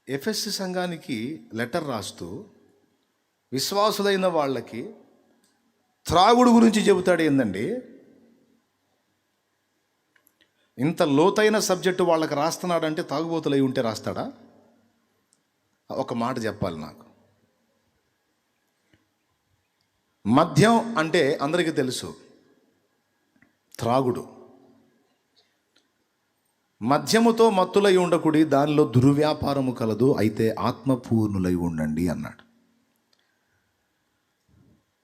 ఎఫెసు సంఘానికి లెటర్ రాస్తూ విశ్వాసులైన వాళ్ళకి త్రాగుడు గురించి చెబుతాడు. ఏందండి ఇంత లోతైన సబ్జెక్టు వాళ్ళకి రాస్తున్నాడంటే తాగుబోతులు అయి ఉంటే రాస్తాడా? ఒక మాట చెప్పాలి నాకు. మద్యం అంటే అందరికీ తెలుసు, త్రాగుడు. మద్యముతో మత్తులై ఉండకుడి, దానిలో దుర్వ్యాపారము కలదు, అయితే ఆత్మపూర్ణులై ఉండండి అన్నాడు.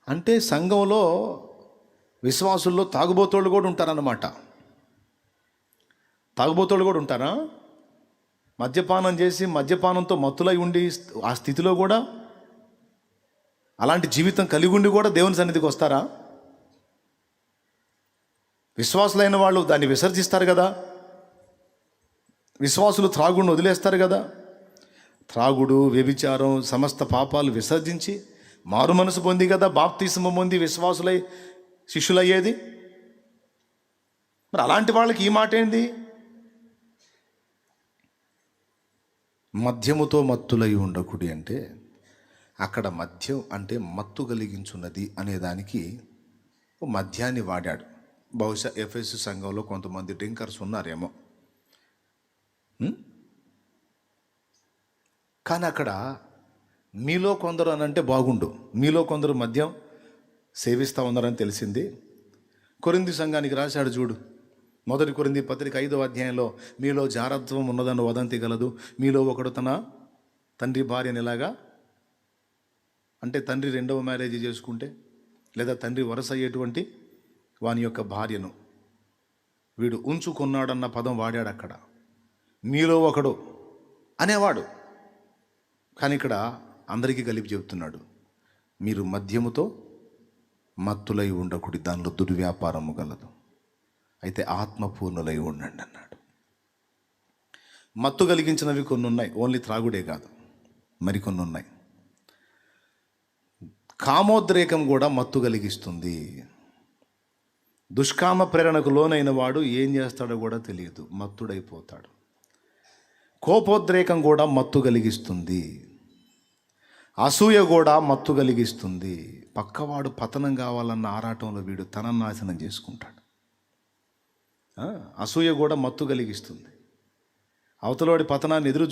అంటే సంఘంలో విశ్వాసుల్లో తాగుబోతోళ్ళు కూడా ఉంటారన్నమాట. తాగుబోతోళ్ళు కూడా ఉంటారా? మద్యపానం చేసి మద్యపానంతో మత్తులై ఉండి ఆ స్థితిలో కూడా అలాంటి జీవితం కలిగి ఉండి కూడా దేవుని సన్నిధికి వస్తారా? విశ్వాసులైన వాళ్ళు దాన్ని విసర్జిస్తారు కదా. విశ్వాసులు త్రాగుడిని వదిలేస్తారు కదా. త్రాగుడు, వ్యభిచారం, సమస్త పాపాలు విసర్జించి మారు మనసు పొంది కదా బాప్తిస్మం పొంది విశ్వాసులై శిష్యులయ్యేది. మరి అలాంటి వాళ్ళకి ఈ మాట ఏంది? మద్యముతో మత్తులై ఉండకుడి అంటే అక్కడ మద్యం అంటే మత్తు కలిగించున్నది అనేదానికి మద్యాన్ని వాడాడు. బహుశా ఎఫెసు సంఘంలో కొంతమంది డ్రింకర్స్ ఉన్నారేమో. కానీ అక్కడ మీలో కొందరు అని అంటే బాగుండు, మీలో కొందరు మద్యం సేవిస్తూ ఉన్నారని తెలిసింది. కొరింథీ సంఘానికి రాశాడు చూడు, 1 కొరింథీ పత్రిక 5వ అధ్యాయంలో, మీలో జారత్వం ఉన్నదన్న వదంతి గలదు, మీలో ఒకడు తన తండ్రి భార్యని ఎలాగా అంటే తండ్రి 2వ మ్యారేజ్ చేసుకుంటే లేదా తండ్రి వరస అయ్యేటువంటి వాని యొక్క భార్యను వీడు ఉంచుకున్నాడన్న పదం వాడాడు అక్కడ. మీలో ఒకడు అనేవాడు, కానీ ఇక్కడ అందరికీ కలిపి చెబుతున్నాడు, మీరు మద్యముతో మత్తులై ఉండకుడి, దానిలో దుర్వ్యాపారము గలదు, అయితే ఆత్మపూర్ణులై ఉండండి అన్నాడు. మత్తు కలిగించినవి కొన్ని ఉన్నాయి, ఓన్లీ త్రాగుడే కాదు, మరికొన్ని ఉన్నాయి. కామోద్రేకం కూడా మత్తు కలిగిస్తుంది. దుష్కామ ప్రేరణకు లోనైన వాడు ఏం చేస్తాడో కూడా తెలియదు, మత్తుడైపోతాడు. కోపోద్రేకం కూడా మత్తు కలిగిస్తుంది. అసూయ కూడా మత్తు కలిగిస్తుంది. పక్కవాడు పతనం కావాలన్న ఆరాటంలో వీడు తన నాశనం చేసుకుంటాడు. అసూయ కూడా మత్తు కలిగిస్తుంది. అవతలవాడి పతనాన్ని ఎదురు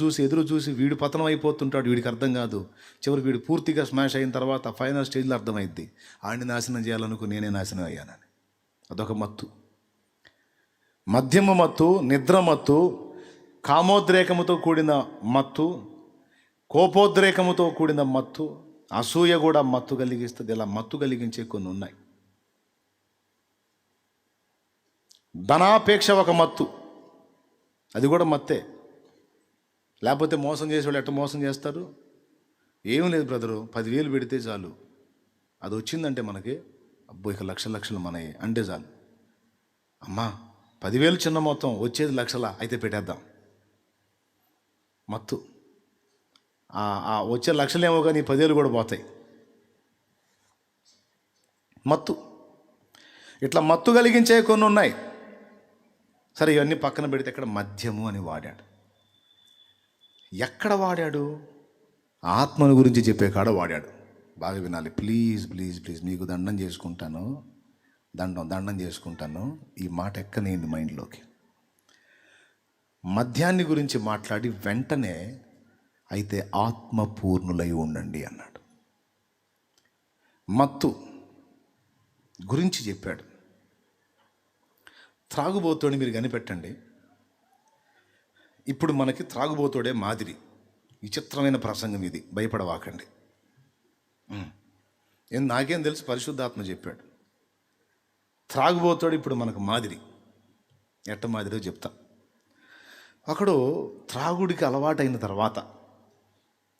చూసి వీడు పతనం అయిపోతుంటాడు. వీడికి అర్థం కాదు. చివరికి వీడు పూర్తిగా స్మాష్ అయిన తర్వాత ఫైనల్ స్టేజ్లో అర్థమైద్ది, ఆడిని నాశనం చేయాలనుకో నేనే నాశనం అయ్యానని. అదొక మత్తు. మద్యము మత్తు, నిద్ర మత్తు, కామోద్రేకముతో కూడిన మత్తు, కోపోద్రేకముతో కూడిన మత్తు, అసూయ కూడా మత్తు కలిగిస్తుంది. ఇలా మత్తు కలిగించే కొన్ని ఉన్నాయి. ధనాపేక్ష ఒక మత్తు, అది కూడా మత్తే. లేకపోతే మోసం చేసేవాళ్ళు ఎట్ట మోసం చేస్తారు? ఏం లేదు బ్రదరు, 10,000 పెడితే చాలు, అది వచ్చిందంటే మనకి అబ్బో ఇక లక్షలు మనయే అంటే చాలు. అమ్మా 10,000 చిన్న మొత్తం, వచ్చేది లక్షల, అయితే పెట్టేద్దాం. మత్తు. వచ్చే లక్షలేమో కానీ 10,000 కూడా పోతాయి. మత్తు. ఇట్లా మత్తు కలిగించే కొన్ని ఉన్నాయి. సరే, ఇవన్నీ పక్కన పెడితే ఇక్కడ మద్యము అని వాడాడు. ఎక్కడ వాడాడు? ఆత్మను గురించి చెప్పే కాడ వాడాడు. బాగా వినాలి, ప్లీజ్ ప్లీజ్ ప్లీజ్, మీకు దండం చేసుకుంటాను, దండం చేసుకుంటాను, ఈ మాట ఎక్కనేయండి మైండ్లోకి. మద్యాన్ని గురించి మాట్లాడి వెంటనే అయితే ఆత్మపూర్ణులై ఉండండి అన్నాడు. మత్తు గురించి చెప్పాడు. త్రాగుబోతోని మీరు కనిపెట్టండి. ఇప్పుడు మనకి త్రాగుబోతోడే మాదిరి. విచిత్రమైన ప్రసంగం ఇది, భయపడవాకండి. నాకేం తెలుసు, పరిశుద్ధాత్మ చెప్పాడు. త్రాగుబోతోడు ఇప్పుడు మనకు మాదిరి. ఎట్ట మాదిరో చెప్తా. ఒకడు త్రాగుడికి అలవాటైన తర్వాత,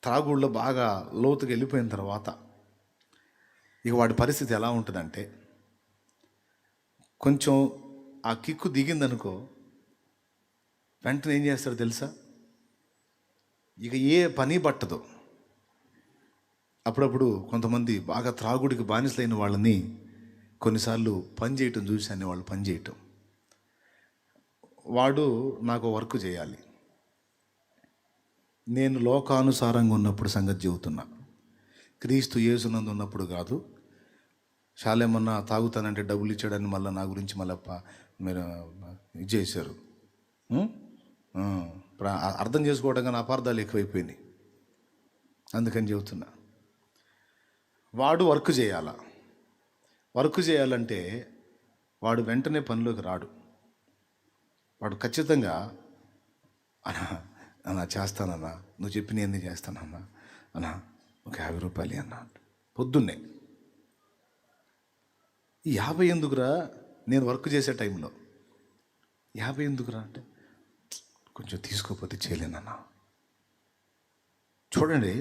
త్రాగుడిలో బాగా లోతుకి వెళ్ళిపోయిన తర్వాత ఇక వాడి పరిస్థితి ఎలా ఉంటుందంటే, కొంచెం ఆ కిక్కు దిగిందనుకో, వెంటనే ఏం చేస్తాడు తెలుసా? ఇక ఏ పని పట్టదు. అప్పుడప్పుడు కొంతమంది బాగా త్రాగుడికి బానిసలైన వాళ్ళని కొన్నిసార్లు పని చేయటం చూశాను. వాళ్ళు పని చేయటం, వాడు నాకు వర్క్ చేయాలి, నేను లోకానుసారంగా ఉన్నప్పుడు సంగతి చెబుతున్నా, క్రీస్తు యేసునందు ఉన్నప్పుడు కాదు. శాలేమన్నా తాగుతానంటే డబ్బులు ఇచ్చాడని మళ్ళీ నా గురించి మళ్ళీ మీరు ఇది చేశారు. అర్థం చేసుకోవడం కానీ అపార్థాలు ఎక్కువైపోయినాయి. అందుకని చెబుతున్నా, వాడు వర్క్ చేయాలా. వర్క్ చేయాలంటే వాడు వెంటనే పనిలోకి రాడు. వాడు ఖచ్చితంగా అన్నా చేస్తానన్నా, నువ్వు చెప్పి నేను చేస్తానన్నా, అన్నా ఒక 50 రూపాయలు అన్నా పొద్దున్నే. ఈ 50 ఎందుకురా, నేను వర్క్ చేసే టైంలో 50 ఎందుకురా అంటే, కొంచెం తీసుకోకపోతే చేయలేనన్నా. చూడండి,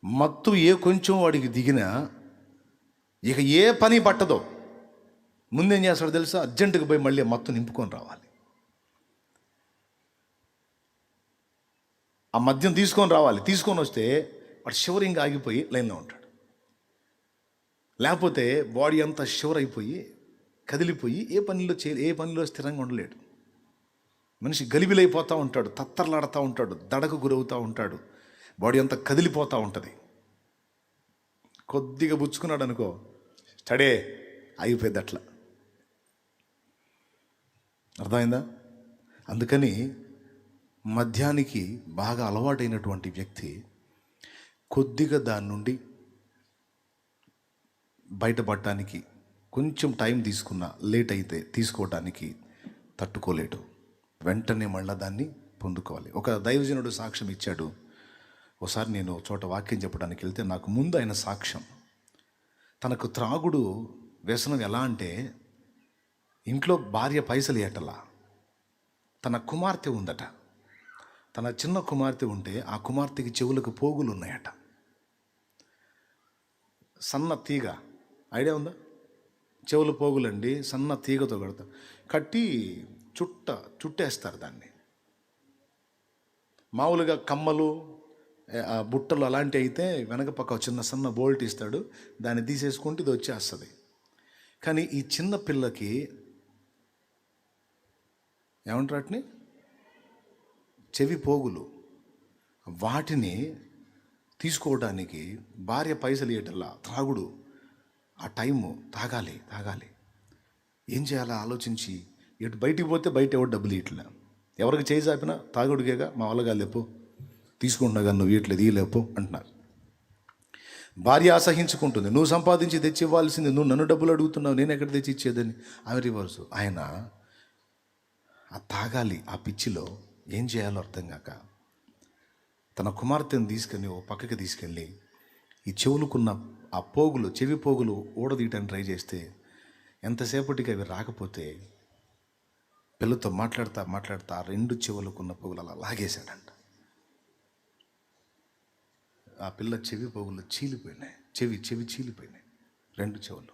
మత్తు కొంచెం వాడికి దిగినా ఇక ఏ పని పట్టదో. ముందేం చేస్తాడో తెలుసా, అర్జెంటుగా పోయి మళ్ళీ మత్తు నింపుకొని రావాలి. ఆ మద్యం తీసుకొని రావాలి. తీసుకొని వస్తే వాడు షివరింగ్ ఆగిపోయి లైన్లో ఉంటాడు. లేకపోతే బాడీ అంతా షివర్ అయిపోయి కదిలిపోయి ఏ పనిలో స్థిరంగా ఉండలేడు. మనిషి గలిబిలైపోతూ ఉంటాడు, తత్తర్లాడుతూ ఉంటాడు, దడకు గురవుతూ ఉంటాడు, బాడీ అంతా కదిలిపోతూ ఉంటుంది. కొద్దిగా పుచ్చుకున్నాడు అనుకో, స్టడే అయిపోయింది అట్లా. అర్థమైందా? అందుకని మద్యానికి బాగా అలవాటైనటువంటి వ్యక్తి కొద్దిగా దాని నుండి బయటపడటానికి కొంచెం టైం తీసుకున్నా, లేట్ అయితే తీసుకోవటానికి తట్టుకోలేడు. వెంటనే మళ్ళీ దాన్ని పొందుకోవాలి. ఒక దైవజనుడు సాక్ష్యం ఇచ్చాడు. ఒకసారి నేను చోట వాక్యం చెప్పడానికి వెళ్తే నాకు ముందు ఆయన సాక్ష్యం, తనకు త్రాగుడు వ్యసనం ఎలా అంటే, ఇంట్లో భార్య పైసలు ఏటలా, తన కుమార్తె ఉందట. తన చిన్న కుమార్తె ఉంటే ఆ కుమార్తెకి చెవులకు పోగులు ఉన్నాయట. సన్న తీగ, ఐడియా ఉందా? చెవుల పోగులండి, సన్న తీగతో కట్టి చుట్టేస్తారు దాన్ని. మామూలుగా కమ్మలు, బుట్టలు అలాంటివి అయితే వెనక పక్క చిన్న సన్న బోల్ట్ ఇస్తాడు, దాన్ని తీసేసుకుంటే ఇది వచ్చేస్తుంది. కానీ ఈ చిన్న పిల్లకి ఏమంటారు వాటిని, చెవి పోగులు. వాటిని తీసుకోవడానికి భార్య పైసలు ఇవ్వటల్లా, త్రాగుడు. ఆ టైము తాగాలి. ఏం చేయాలో ఆలోచించి ఎటు బయటికి పోతే బయట ఎవరు డబ్బులు ఇట్లా, ఎవరికి చేయి చాపినా తాగుడికేగా, మా వాళ్ళగా లేపు తీసుకుంటున్నా కానీ నువ్వు ఇట్లేదు లేపు అంటున్నారు. భార్య అసహించుకుంటుంది, నువ్వు సంపాదించి తెచ్చి ఇవ్వాల్సింది, నువ్వు నన్ను డబ్బులు అడుగుతున్నావు, నేను ఎక్కడ తెచ్చి ఇచ్చేదని. ఆమె రివర్సు. ఆయన ఆ తాగాలి, ఆ పిచ్చిలో ఏం చేయాలో అర్థం కాక తన కుమార్తెను తీసుకొని ఓ పక్కకి తీసుకెళ్ళి ఈ చెవులుకున్న ఆ పోగులు, చెవి పోగులు ఊడదీయటానికి ట్రై చేస్తే ఎంతసేపటికి అవి రాకపోతే పిల్లతో మాట్లాడుతా ఆ 2 చెవులకున్న పోగులు అలా లాగేశాడంట. ఆ పిల్ల చెవి పోగులు చీలిపోయినాయి, చెవి చీలిపోయినాయి, 2 చెవులు.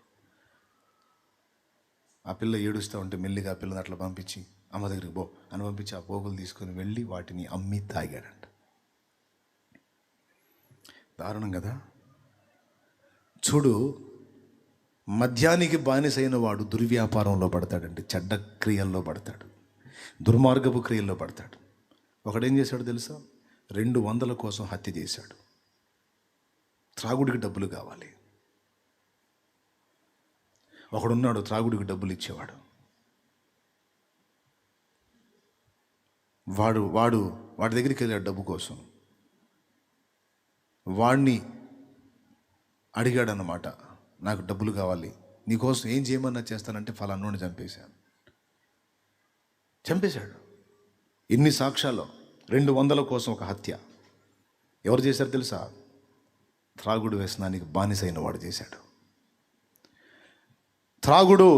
ఆ పిల్ల ఏడుస్తూ ఉంటే మెల్లిగా ఆ పిల్లని అట్లా పంపించి అమ్మ దగ్గరికి పో అని పంపించి ఆ పోగులు తీసుకొని వెళ్ళి వాటిని అమ్మి తాగాడంట. దారుణం కదా. చూడు, మద్యానికి బానిసైన వాడు దుర్వ్యాపారంలో పడతాడండి, చెడ్డ క్రియల్లో పడతాడు, దుర్మార్గపు క్రియల్లో పడతాడు. ఒకడేం చేశాడు తెలుసా, 200 కోసం హత్య చేశాడు. త్రాగుడికి డబ్బులు కావాలి. ఒకడున్నాడు త్రాగుడికి డబ్బులు ఇచ్చేవాడు. వాడి దగ్గరికి వెళ్ళాడు డబ్బు కోసం. వాడిని అడిగాడన్నమాట, నాకు డబ్బులు కావాలి, నీకోసం ఏం చేయమన్నా చేస్తానంటే ఫలానోని చంపేశాడు. ఎన్ని సాక్ష్యాలు. 200 కోసం ఒక హత్య. ఎవరు చేశారు తెలుసా? త్రాగుడు వ్యసనానికి బానిసైన వాడు చేశాడు. త్రాగుడు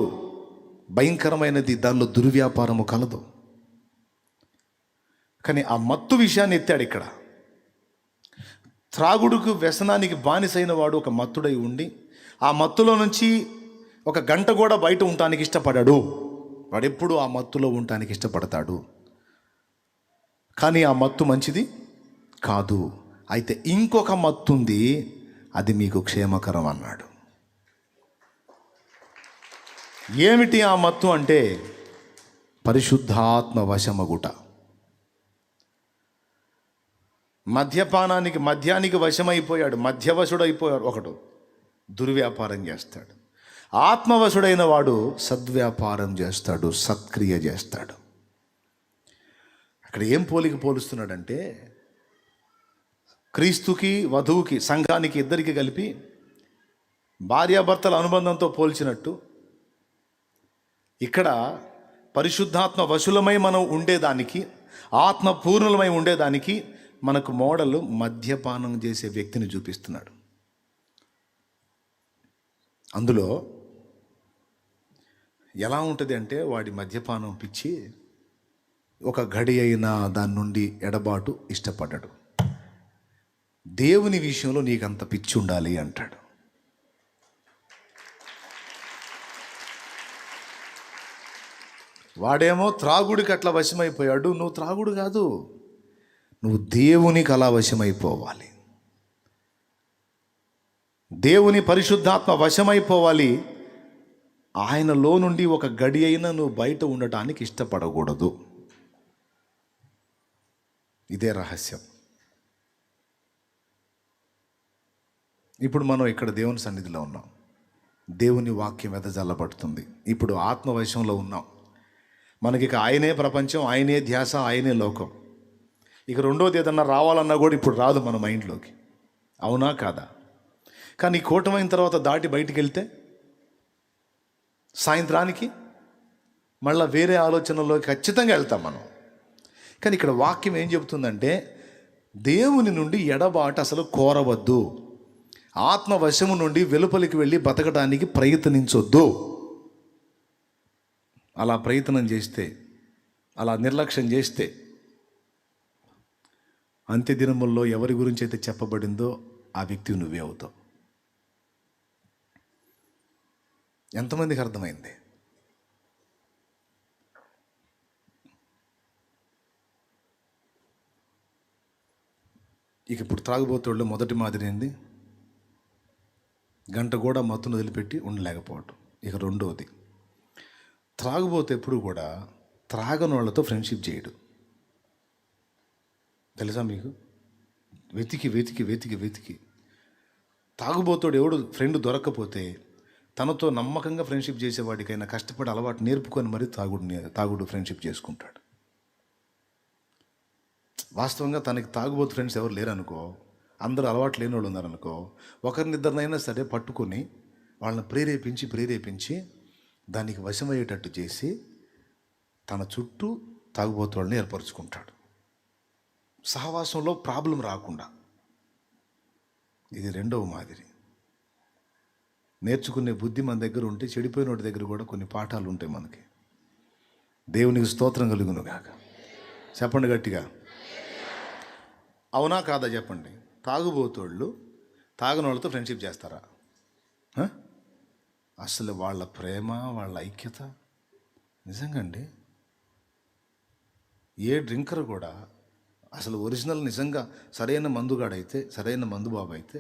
భయంకరమైనది, దానిలో దుర్వ్యాపారము కలదు. కానీ ఆ మత్తు విషయాన్ని ఎత్తాడు ఇక్కడ. త్రాగుడుకు వ్యసనానికి బానిసైన వాడు ఒక మత్తుడై ఉండి ఆ మత్తులో నుంచి 1 గంట కూడా బయట ఉండటానికి ఇష్టపడాడు. వాడెప్పుడు ఆ మత్తులో ఉండటానికి ఇష్టపడతాడు. కానీ ఆ మత్తు మంచిది కాదు. అయితే ఇంకొక మత్తు ఉంది, అది మీకు క్షేమకరం అన్నాడు. ఏమిటి ఆ మత్తు అంటే, పరిశుద్ధాత్మ వశమగుట. మద్యానికి వశమైపోయాడు, మధ్యవశుడైపోయాడు ఒకడు, దుర్వ్యాపారం చేస్తాడు. ఆత్మవశుడైన వాడు సద్వ్యాపారం చేస్తాడు, సత్క్రియ చేస్తాడు. అక్కడ ఏం పోలుస్తున్నాడంటే, క్రీస్తుకి వధువుకి సంఘానికి ఇద్దరికి కలిపి భార్యాభర్తల అనుబంధంతో పోల్చినట్టు ఇక్కడ పరిశుద్ధాత్మ వశులమై మనం ఉండేదానికి, ఆత్మ పూర్ణులమై ఉండేదానికి మనకు మోడల్ మద్యపానం చేసే వ్యక్తిని చూపిస్తున్నాడు. అందులో ఎలా ఉంటుంది అంటే, వాడి మద్యపానం పిచ్చి ఒక గడి అయినా దాని నుండి ఎడబాటు ఇష్టపడ్డాడు. దేవుని విషయంలో నీకంత పిచ్చి ఉండాలి అంటాడు. వాడేమో త్రాగుడికి అట్లా వశమైపోయాడు. నువ్వు త్రాగుడు కాదు, నువ్వు దేవునికి అలా వశమైపోవాలి. దేవుని పరిశుద్ధాత్మ వశమైపోవాలి. ఆయనలో నుండి ఒక గడి అయినా నువ్వు బయట ఉండటానికి ఇష్టపడకూడదు. ఇదే రహస్యం. ఇప్పుడు మనం ఇక్కడ దేవుని సన్నిధిలో ఉన్నాం, దేవుని వాక్యం వెదజల్లబడుతుంది. ఇప్పుడు ఆత్మవశంలో ఉన్నాం. మనకి ఇక ఆయనే ప్రపంచం, ఆయనే ధ్యాస, ఆయనే లోకం. ఇక రెండోది ఏదన్నా రావాలన్నా కూడా ఇప్పుడు రాదు మన మైండ్లోకి. అవునా కాదా? కానీ కూటమైన తర్వాత దాటి బయటికి వెళ్తే సాయంత్రానికి మళ్ళీ వేరే ఆలోచనలోకి ఖచ్చితంగా వెళ్తాం మనం. కానీ ఇక్కడ వాక్యం ఏం చెబుతుందంటే, దేవుని నుండి ఎడబాటు అసలు కోరవద్దు. ఆత్మవశము నుండి వెలుపలికి వెళ్ళి బతకడానికి ప్రయత్నించొద్దు. అలా ప్రయత్నం చేస్తే, అలా నిర్లక్ష్యం చేస్తే అంత్య దినముల్లో ఎవరి గురించి అయితే చెప్పబడిందో ఆ వ్యక్తి నువ్వే అవుతావు. ఎంతమందికి అర్థమైంది? ఇక ఇప్పుడు త్రాగుబోతోళ్ళు మొదటి మాదిరి ఏంది? గంట కూడా మత్తును వదిలిపెట్టి ఉండలేకపోవటం. ఇక రెండవది, త్రాగుబోతే ఎప్పుడు కూడా త్రాగని వాళ్ళతో ఫ్రెండ్షిప్ చేయడు. తెలుసా మీకు? వెతికి వెతికి వెతికి వెతికి తాగుబోతోడు ఎవడు ఫ్రెండ్ దొరక్కపోతే తనతో నమ్మకంగా ఫ్రెండ్షిప్ చేసేవాడికైనా కష్టపడి అలవాటు నేర్పుకొని మరి తాగుడు ఫ్రెండ్షిప్ చేసుకుంటాడు. వాస్తవంగా తనకి తాగుబోతు ఫ్రెండ్స్ ఎవరు లేరనుకో, అందరూ అలవాటు లేని వాళ్ళు ఉన్నారనుకో, ఒకరినిద్దరినైనా సరే పట్టుకొని వాళ్ళని ప్రేరేపించి దానికి వశమయ్యేటట్టు చేసి తన చుట్టూ తాగుబోతు వాళ్ళని ఏర్పరచుకుంటాడు, సహవాసంలో ప్రాబ్లం రాకుండా. ఇది రెండవ మాదిరి. నేర్చుకునే బుద్ధి మన దగ్గర ఉంటే చెడిపోయిన వాడి దగ్గర కూడా కొన్ని పాఠాలు ఉంటాయి మనకి. దేవునికి స్తోత్రం కలుగును గాక. చెప్పండి గట్టిగా, అవునా కాదా చెప్పండి. తాగుబోతోళ్ళు తాగని వాళ్ళతో ఫ్రెండ్షిప్ చేస్తారా? అసలు వాళ్ళ ప్రేమ, వాళ్ళ ఐక్యత నిజంగా అండి. ఏ డ్రింకర్ కూడా అసలు ఒరిజినల్ నిజంగా సరైన మందుగాడైతే, సరైన మందు బాబు అయితే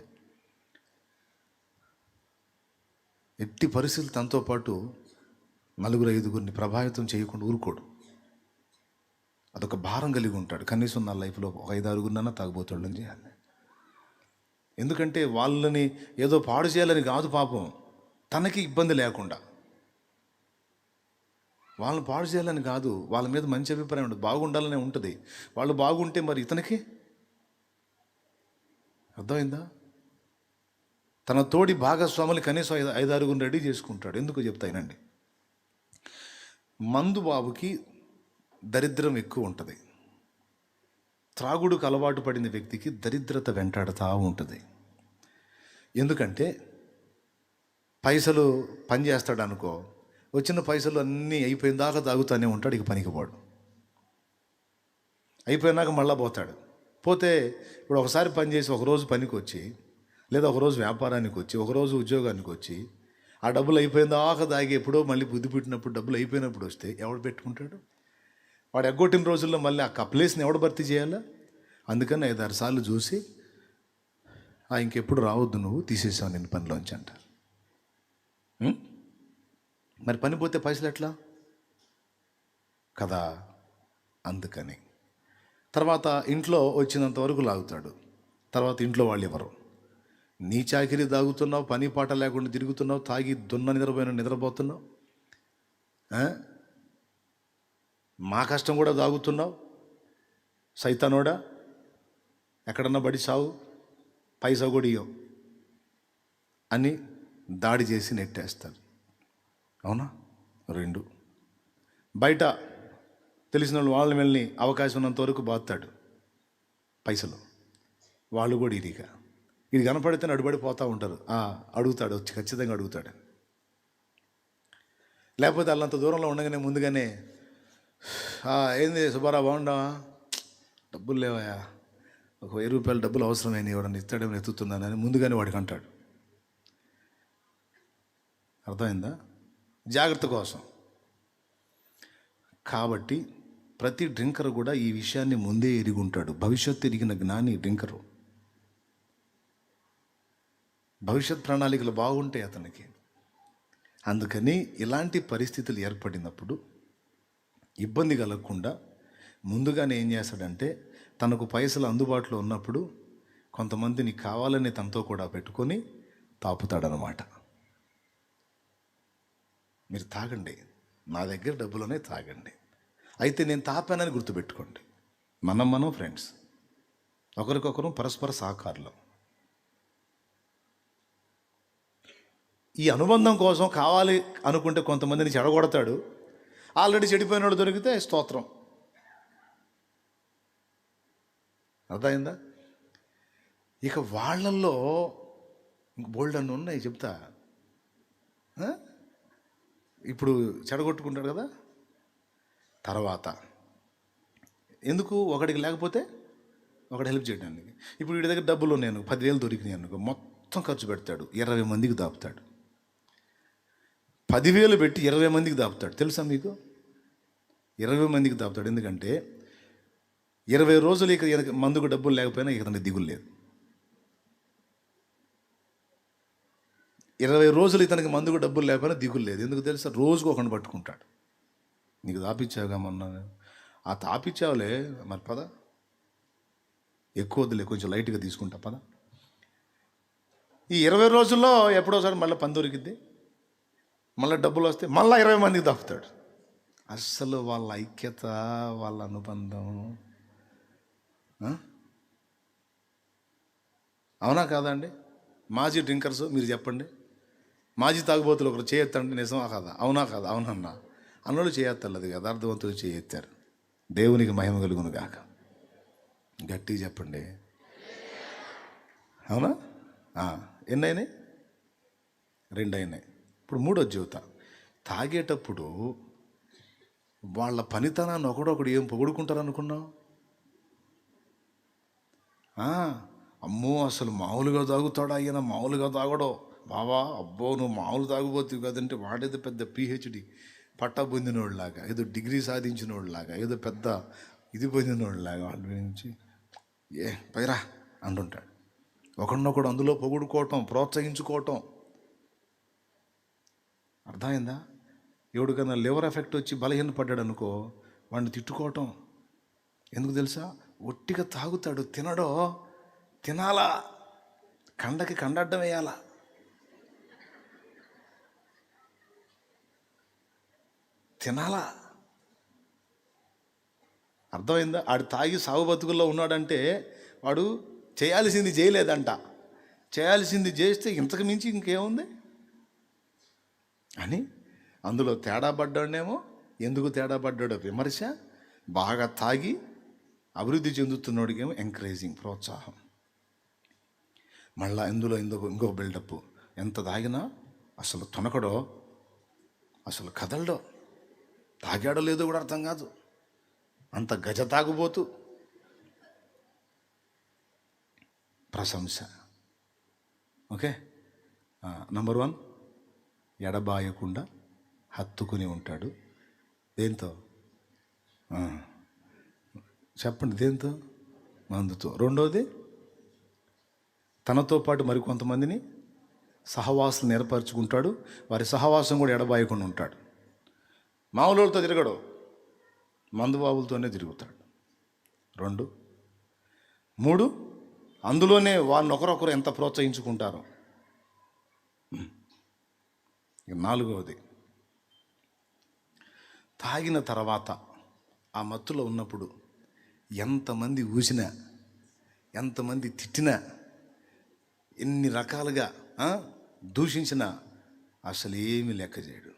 ఎట్టి పరిస్థితులు తనతో పాటు నలుగురు ఐదుగురిని ప్రభావితం చేయకుండా ఊరుకోడు. అదొక భారం కలిగి ఉంటాడు. కనీసం నా లైఫ్లో ఒక 5-6 తాగుబోతోళ్ళని చేయాలి. ఎందుకంటే వాళ్ళని ఏదో పాడు చేయాలని కాదు పాపం, తనకి ఇబ్బంది లేకుండా. వాళ్ళని పాడు చేయాలని కాదు, వాళ్ళ మీద మంచి అభిప్రాయం ఉండదు, బాగుండాలనే ఉంటుంది. వాళ్ళు బాగుంటే మరి ఇతనికి అర్థమైందా? తన తోడి భాగస్వాములు కనీసం 5-6 రెడీ చేసుకుంటాడు. ఎందుకు చెప్తాయినండి, మందు బాబుకి దరిద్రం ఎక్కువ ఉంటుంది. త్రాగుడుకు అలవాటు పడిన వ్యక్తికి దరిద్రత వెంటాడుతూ ఉంటుంది. ఎందుకంటే పైసలు పని చేస్తాడు అనుకో, వచ్చిన పైసలు అన్నీ అయిపోయిన దాకా తాగుతూనే ఉంటాడు. ఇక పనికి పోడు. అయిపోయినాక మళ్ళీ పోతాడు. పోతే ఇప్పుడు ఒకసారి పని చేసి ఒకరోజు పనికి వచ్చి, లేదా ఒకరోజు వ్యాపారానికి వచ్చి, ఒకరోజు ఉద్యోగానికి వచ్చి, ఆ డబ్బులు అయిపోయిన దాకా తాగి ఎప్పుడో మళ్ళీ బుద్ధి పుట్టినప్పుడు డబ్బులు అయిపోయినప్పుడు వస్తే ఎవడు పెట్టుకుంటాడు? వాడు ఎగ్గొట్టిన రోజుల్లో మళ్ళీ ఆ ప్లేస్ని ఎవడు భర్తీ చేయాలా? అందుకని 5-6 సార్లు చూసి ఇంకెప్పుడు రావద్దు, నువ్వు తీసేసావు నేను పనిలోంచి అంటారు. మరి పని పోతే పైసలు ఎట్లా కదా? అందుకని తర్వాత ఇంట్లో వచ్చినంత వరకు లాగుతాడు. తర్వాత ఇంట్లో వాళ్ళు ఎవరు, నీ చాకిరి తాగుతున్నావు, పని పాట లేకుండా తిరుగుతున్నావు, తాగి నిద్రపోతున్నావు, మా కష్టం కూడా తాగుతున్నావు, సైతానోడా, ఎక్కడన్నా బడి సావు, పైసా కూడా ఇయ్యం అని దాడి చేసి నెట్టేస్తారు. అవునా? 2, బయట తెలిసిన వాళ్ళని వెళ్ళి అవకాశం ఉన్నంత వరకు బాగుతాడు, పైసలు వాళ్ళు కూడా ఇది కనపడితే అడుబడిపోతూ ఉంటారు. అడుగుతాడు, వచ్చి ఖచ్చితంగా అడుగుతాడు. లేకపోతే వాళ్ళంత దూరంలో ఉండగానే ముందుగానే ఏంది సుబ్బారావు బాగుండవా, డబ్బులు లేవయా, ఒక 1000 రూపాయలు డబ్బులు అవసరమైన ఎవడన్నా ఇస్తాడేమో ఎత్తుతున్నానని ముందుగానే వాడికి అంటాడు. అర్థమైందా? జాగ్రత్త కోసం. కాబట్టి ప్రతి డ్రింకర్ కూడా ఈ విషయాన్ని ముందే ఎరిగి ఉంటాడు. భవిష్యత్తు ఎరిగిన జ్ఞాని డ్రింకరు. భవిష్యత్ ప్రణాళికలు బాగుంటాయి అతనికి. అందుకని ఇలాంటి పరిస్థితులు ఏర్పడినప్పుడు ఇబ్బంది కలగకుండా ముందుగానే ఏం చేస్తాడంటే, తనకు పైసలు అందుబాటులో ఉన్నప్పుడు కొంతమందిని కావాలని తనతో కూడా పెట్టుకొని తాపుతాడనమాట. మీరు తాగండి, నా దగ్గర డబ్బులోనే తాగండి, అయితే నేను తాపానని గుర్తుపెట్టుకోండి. మనం ఫ్రెండ్స్, ఒకరికొకరు పరస్పర సహకారులు. ఈ అనుబంధం కోసం కావాలి అనుకుంటే కొంతమందిని చెడగొడతాడు. ఆల్రెడీ చెడిపోయిన వాడు దొరికితే స్తోత్రం. అర్థమైందా? ఇక వాళ్ళల్లో బోల్డ్ అన్నీ ఉన్నాయి, చెప్తా. ఇప్పుడు చెడగొట్టుకుంటాడు కదా, తర్వాత ఎందుకు ఒకడికి లేకపోతే ఒకటి హెల్ప్ చేయడానికి. ఇప్పుడు వీడి దగ్గర డబ్బులు ఉన్నాయి అనుకో, 10,000 దొరికినాయి అనుకో, మొత్తం ఖర్చు పెడతాడు, 20 మందికి దాపుతాడు. 10,000 పెట్టి 20 మందికి దాపుతాడు. తెలుసా మీకు? 20 మందికి దాపుతాడు. ఎందుకంటే 20 రోజులు ఇక మందుకు డబ్బులు లేకపోయినా ఇక తనకి దిగులు లేదు. 20 రోజులు ఇతనికి మందుకు డబ్బులు లేకపోయినా దిగులు లేదు. ఎందుకు తెలుసా? రోజుకు ఒకరిని పట్టుకుంటాడు. నీకు తాపిచ్చావుగా మొన్న, ఆ తాపిచ్చావులే మరి పద, ఎక్కువ వద్దులే, కొంచెం లైట్గా తీసుకుంటా పద. ఈ 20 రోజుల్లో ఎప్పుడోసారి మళ్ళీ పని దొరికిద్ది, మళ్ళీ డబ్బులు వస్తే మళ్ళీ 20 మందికి దాపుతాడు. అస్సలు వాళ్ళ ఐక్యత, వాళ్ళ అనుబంధం, అవునా కాదా అండి? మాజీ డ్రింకర్స్ మీరు చెప్పండి, మాజీ తాగుబోతులు ఒకరు చేయొత్తండి, నిజమా కాదా? అవునా కాదా? అవునన్నా అన్నోళ్ళు చేయొత్తలేదు, యథార్థవంతులు చేయెత్తారు. దేవునికి మహిమ కలుగును గాక. గట్టి చెప్పండి, అవునా? ఎన్నైనాయి? 2 అయినాయి. ఇప్పుడు 3వ జీవిత. తాగేటప్పుడు వాళ్ళ పనితనాన్ని ఒకడొకడు ఏం పొగుడుకుంటారు అనుకున్నావు? అమ్మో అసలు మామూలుగా తాగుతాడా ఈయన, మామూలుగా తాగడో బావా, అబ్బో నువ్వు మామూలు తాగుబోతువు కదంటే వాడేదో పెద్ద PhD పట్టా పొందినోళ్ళలాగా, ఏదో డిగ్రీ సాధించినోళ్ళలాగా, ఏదో పెద్ద ఇది పొందినోళ్ళలాగా వాళ్ళ గురించి పైరా అంటుంటాడు. ఒకడినొకడు అందులో పొగుడుకోవటం, ప్రోత్సహించుకోవటం. అర్థమైందా? ఎవడికన్నా లివర్ ఎఫెక్ట్ వచ్చి బలహీన పడ్డాడు అనుకో, వాడిని తిట్టుకోవటం. ఎందుకు తెలుసా? ఒట్టిగా తాగుతాడు, తినడో, తినాలా, కండకి కండడ్డం వేయాలా. తినాలా. అర్థమైందా? ఆడు తాగి సాగు బతుకుల్లో ఉన్నాడంటే వాడు చేయాల్సింది చేయలేదంట, చేయాల్సింది చేస్తే ఇంతకు మించి ఇంకేముంది అని అందులో తేడా పడ్డాడేమో. ఎందుకు తేడా పడ్డాడో విమర్శ, బాగా తాగి అభివృద్ధి చెందుతున్నోడికేమో ఎంకరేజింగ్, ప్రోత్సాహం. మళ్ళా ఇంకో బిల్డప్. ఎంత తాగినా అసలు తొనకడో, అసలు కదలడో, తాగాడో లేదో కూడా అర్థం కాదు, అంత గజ తాగుబోతు. ప్రశంస. ఓకే. నంబర్ 1, ఎడబాయకుండా హత్తుకుని ఉంటాడు. దేంతో? చెప్పండి, దేంతో? మందుతో. 2వది, తనతో పాటు మరికొంతమందిని సహవాసులను ఏర్పరచుకుంటాడు. వారి సహవాసం కూడా ఎడబాయకుండా ఉంటాడు. మామూలుతో తిరగడు, మందుబాబులతోనే తిరుగుతాడు. 2, 3 అందులోనే వాళ్ళని ఒకరొకరు ఎంత ప్రోత్సహించుకుంటారో. 4వది, తాగిన తర్వాత ఆ మత్తులో ఉన్నప్పుడు ఎంతమంది ఊసినా, ఎంతమంది తిట్టినా, ఎన్ని రకాలుగా దూషించినా అసలు ఏమీ లెక్క చేయడు.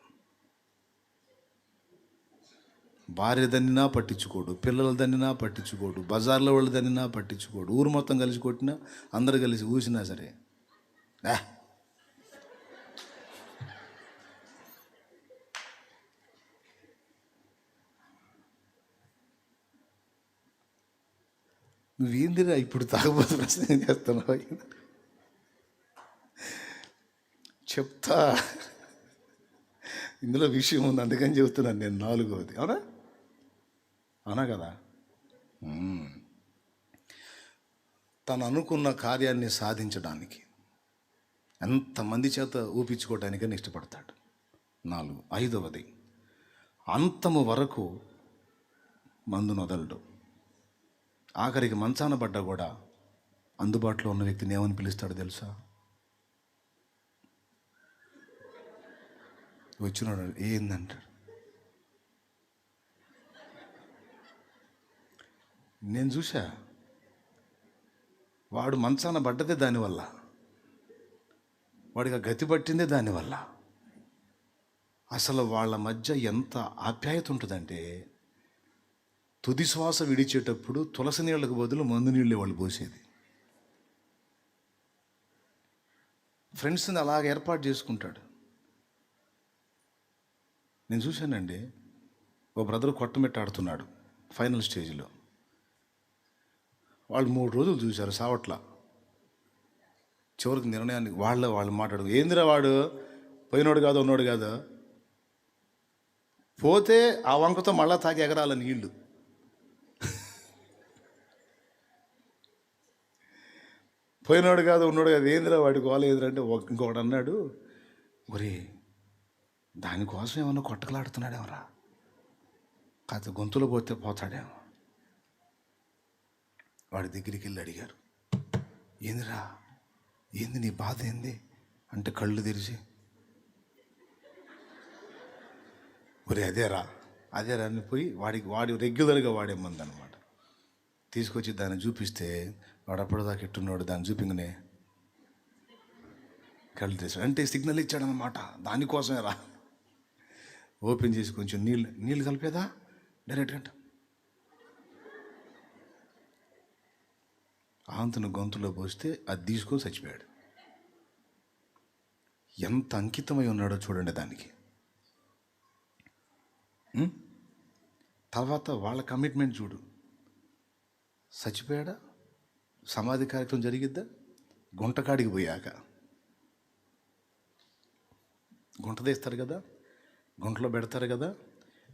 భార్య దన్నినా పట్టించుకోడు, పిల్లల దన్నినా పట్టించుకోడు, బజార్లో వాళ్ళు దన్నినా పట్టించుకోడు, ఊరు మొత్తం కలిసి కొట్టినా, అందరు కలిసి ఊసినా సరే నువ్వేందిరా ఇప్పుడు తాగబోతు ప్రశ్న చేస్తున్నావు? చెప్తా, ఇందులో విషయం ఉంది, అందుకని చెబుతున్నాను నేను. 4వది, అవునా కదా? తను అనుకున్న కార్యాన్ని సాధించడానికి ఎంతమంది చేత ఊపించుకోవడానికని ఇష్టపడతాడు. 5వది, అంతము వరకు మందును వదలడు. ఆఖరికి మంచాన పడ్డా కూడా అందుబాటులో ఉన్న వ్యక్తిని ఏమని పిలుస్తాడు తెలుసా? వచ్చినాడు ఏందంటాడు. నేను చూసా, వాడు మంచాన పడ్డదే దానివల్ల, వాడికి గతి పట్టిందే దానివల్ల. అసలు వాళ్ళ మధ్య ఎంత ఆప్యాయత ఉంటుందంటే, తుది శ్వాస విడిచేటప్పుడు తులసి నీళ్ళకు బదులు మందు నీళ్ళే వాళ్ళు పోసేది. ఫ్రెండ్స్ని అలాగ ఏర్పాటు చేసుకుంటాడు. నేను చూశానండి, ఓ బ్రదర్ కొట్టమెట్టాడుతున్నాడు ఫైనల్ స్టేజ్లో. వాళ్ళు 3 రోజులు చూశారు, సావట్ల. చివరికి నిర్ణయానికి వాళ్ళు మాట్లాడు, ఏందిరా వాడు పోయినోడు కాదు, ఉన్నోడు కాదు, పోతే ఆ వంకతో మళ్ళా తాగి ఎగరాల నీళ్ళు. పోయినోడు కాదు, ఉన్నోడు కాదు, ఏందిరా వాడి గోల ఎదురంటే ఇంకొకడు అన్నాడు, ఒరే దానికోసం ఏమన్నా కొట్టకలాడుతున్నాడేమరా, కాదు గొంతులో పోతే పోతాడేమో. వాడి దగ్గరికి వెళ్ళి అడిగారు, ఏందిరా, ఏంది నీ బాధ ఏంది అంటే కళ్ళు తెరిచి, ఒరే అదేరా అని పోయి వాడి రెగ్యులర్గా వాడే మంది అనమాట తీసుకొచ్చి దాన్ని చూపిస్తే, వాడు అప్పటిదాకా ఎట్టున్నాడు దాన్ని చూపించనే కళ్ళు తెరిచాడు. అంటే సిగ్నల్ ఇచ్చాడనమాట, దానికోసమే రా. ఓపెన్ చేసి కొంచెం నీళ్ళు కలిపేదా డైరెక్ట్గా ఆంతను గొంతులో పోస్తే అది తీసుకొని చచ్చిపోయాడు. ఎంత అంకితమై ఉన్నాడో చూడండి దానికి. తర్వాత వాళ్ళ కమిట్మెంట్ చూడు. చచ్చిపోయాడా, సమాధి కార్యక్రమం జరిగిద్దా, గుంటకాడికి పోయాక గుంట తీస్తారు కదా, గుంటలో పెడతారు కదా,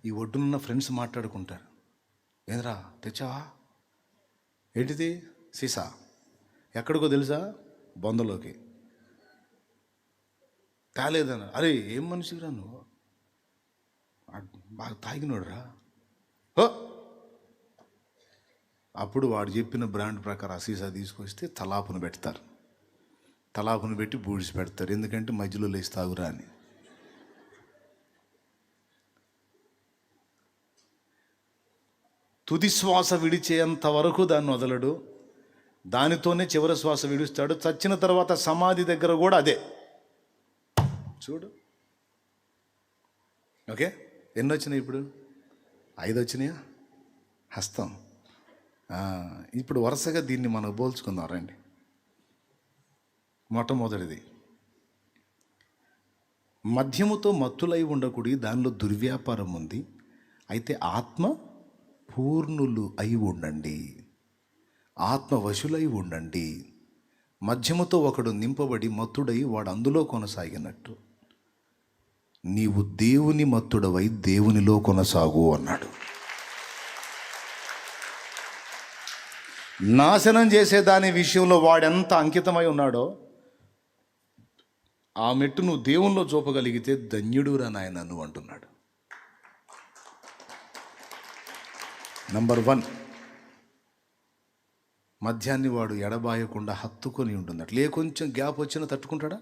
ఈ ఒడ్డునున్న ఫ్రెండ్స్ మాట్లాడుకుంటారు, ఏంద్రా తెచ్చావా, ఏంటిది సీసా, ఎక్కడికో తెలుసా, బొందలోకి తేలేదన్న. అరే ఏం మనిషిరా నువ్వు, బాగా తాగినోడురా. అప్పుడు వాడు చెప్పిన బ్రాండ్ ప్రకారం ఆ సీసా తీసుకొస్తే తలాపును పెడతారు, తలాపును పెట్టి బూడిసి పెడతారు, ఎందుకంటే మధ్యలో లేచి తాగురా అని. తుది శ్వాస విడిచేంత వరకు దాన్ని వదలడు, దానితోనే చివరి శ్వాస విడుస్తాడు. చచ్చిన తర్వాత సమాధి దగ్గర కూడా అదే. చూడు, ఓకే, ఎన్ని వచ్చినాయి ఇప్పుడు? 5 వచ్చినాయా? హస్తం. ఇప్పుడు వరుసగా దీన్ని మనం పోల్చుకుందాం రండి. మొట్టమొదటిది, మద్యముతో మత్తులై ఉండకూడి, దానిలో దుర్వ్యాపారం ఉంది, అయితే ఆత్మ పూర్ణులు అయి ఉండండి, ఆత్మ వశులై ఉండండి. మద్యముతో ఒకడు నింపబడి మత్తుడై వాడు అందులో కొనసాగినట్టు నీవు దేవుని మత్తుడవై దేవునిలో కొనసాగు అన్నాడు. నాశనం చేసే దాని విషయంలో వాడెంత అంకితమై ఉన్నాడో, ఆ మెట్టు నువ్వు దేవునిలో చూపగలిగితే ధన్యుడురా నాయన నువ్వు అంటున్నాడు. నంబర్ 1, మద్యాన్ని వాడు ఎడబాయకుండా హత్తుకొని ఉంటుంది. అట్లే కొంచెం గ్యాప్ వచ్చినా తట్టుకుంటాడా?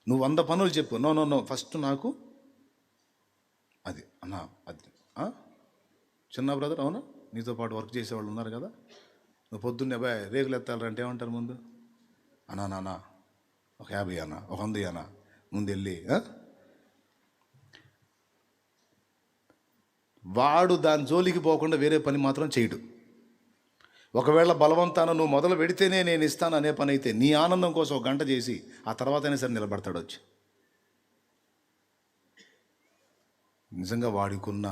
నువ్వు 100 పనులు చెప్పు, నో నో నో ఫస్ట్ నాకు అది అన్నా అది చిన్న బ్రదర్, అవునా? నీతో పాటు వర్క్ చేసేవాళ్ళు ఉన్నారు కదా, నువ్వు పొద్దున్నే రేగులు ఎత్తాలంటే ఏమంటారు ముందు? అన్నా నాన్న ఒక 50 అన్నా, ఒక 100 అన్నా, ముందు వెళ్ళి వాడు దాని జోలికి పోకుండా వేరే పని మాత్రం చేయడు. ఒకవేళ బలవంతాన నువ్వు మొదలు పెడితేనే నేను ఇస్తాను అనే పని అయితే నీ ఆనందం కోసం 1 గంట చేసి ఆ తర్వాతైనా సరే నిలబడతాడు వచ్చి. నిజంగా వాడికున్న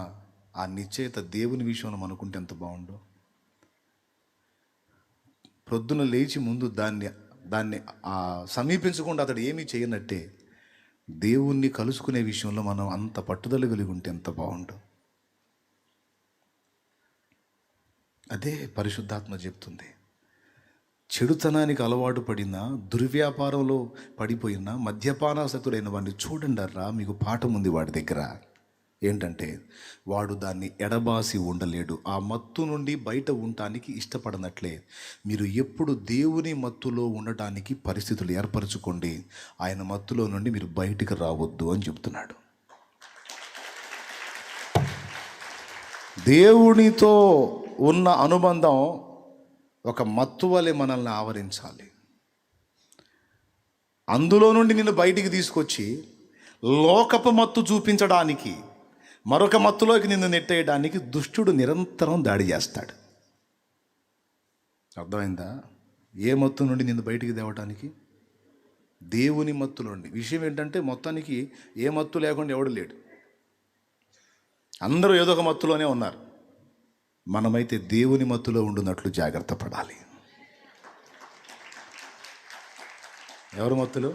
ఆ నిశ్చయత దేవుని విషయంలో అనుకుంటే ఎంత బాగుండో. ప్రొద్దున లేచి ముందు దాన్ని సమీపించకుండా అతడు ఏమీ చేయనట్టే దేవుణ్ణి కలుసుకునే విషయంలో మనం అంత పట్టుదల కలిగి ఉంటే ఎంత బాగుండో. అదే పరిశుద్ధాత్మ చెప్తుంది. చెడుతనానికి అలవాటు పడిన, దుర్వ్యాపారంలో పడిపోయిన, మద్యపానాసక్తుడైన వాడిని చూడండి మీకు పాఠం ఉంది వాడి దగ్గర. ఏంటంటే వాడు దాన్ని ఎడబాసి ఉండలేడు. ఆ మత్తు నుండి బయట ఉండటానికి ఇష్టపడనట్లే మీరు ఎప్పుడు దేవుని మత్తులో ఉండటానికి పరిస్థితులు ఏర్పరచుకోండి. ఆయన మత్తులో నుండి మీరు బయటికి రావద్దు అని చెప్తున్నాడు. దేవునితో ఉన్న అనుబంధం ఒక మత్తు వలె మనల్ని ఆవరించాలి. అందులో నుండి నిన్ను బయటికి తీసుకొచ్చి లోకపు మత్తు చూపించడానికి, మరొక మత్తులోకి నిన్ను నెట్టేయడానికి దుష్టుడు నిరంతరం దాడి చేస్తాడు. అర్థమైందా? ఏ మత్తు నుండి నిన్ను బయటికి తేవటానికి? దేవుని మత్తు నుండి. విషయం ఏంటంటే మొత్తానికి ఏ మత్తు లేకుండా ఎవడు లేడు. అందరూ ఏదో ఒక మత్తులోనే ఉన్నారు. మనమైతే దేవుని మత్తులో ఉండున్నట్లు జాగ్రత్త పడాలి. ఎవరు మత్తులు?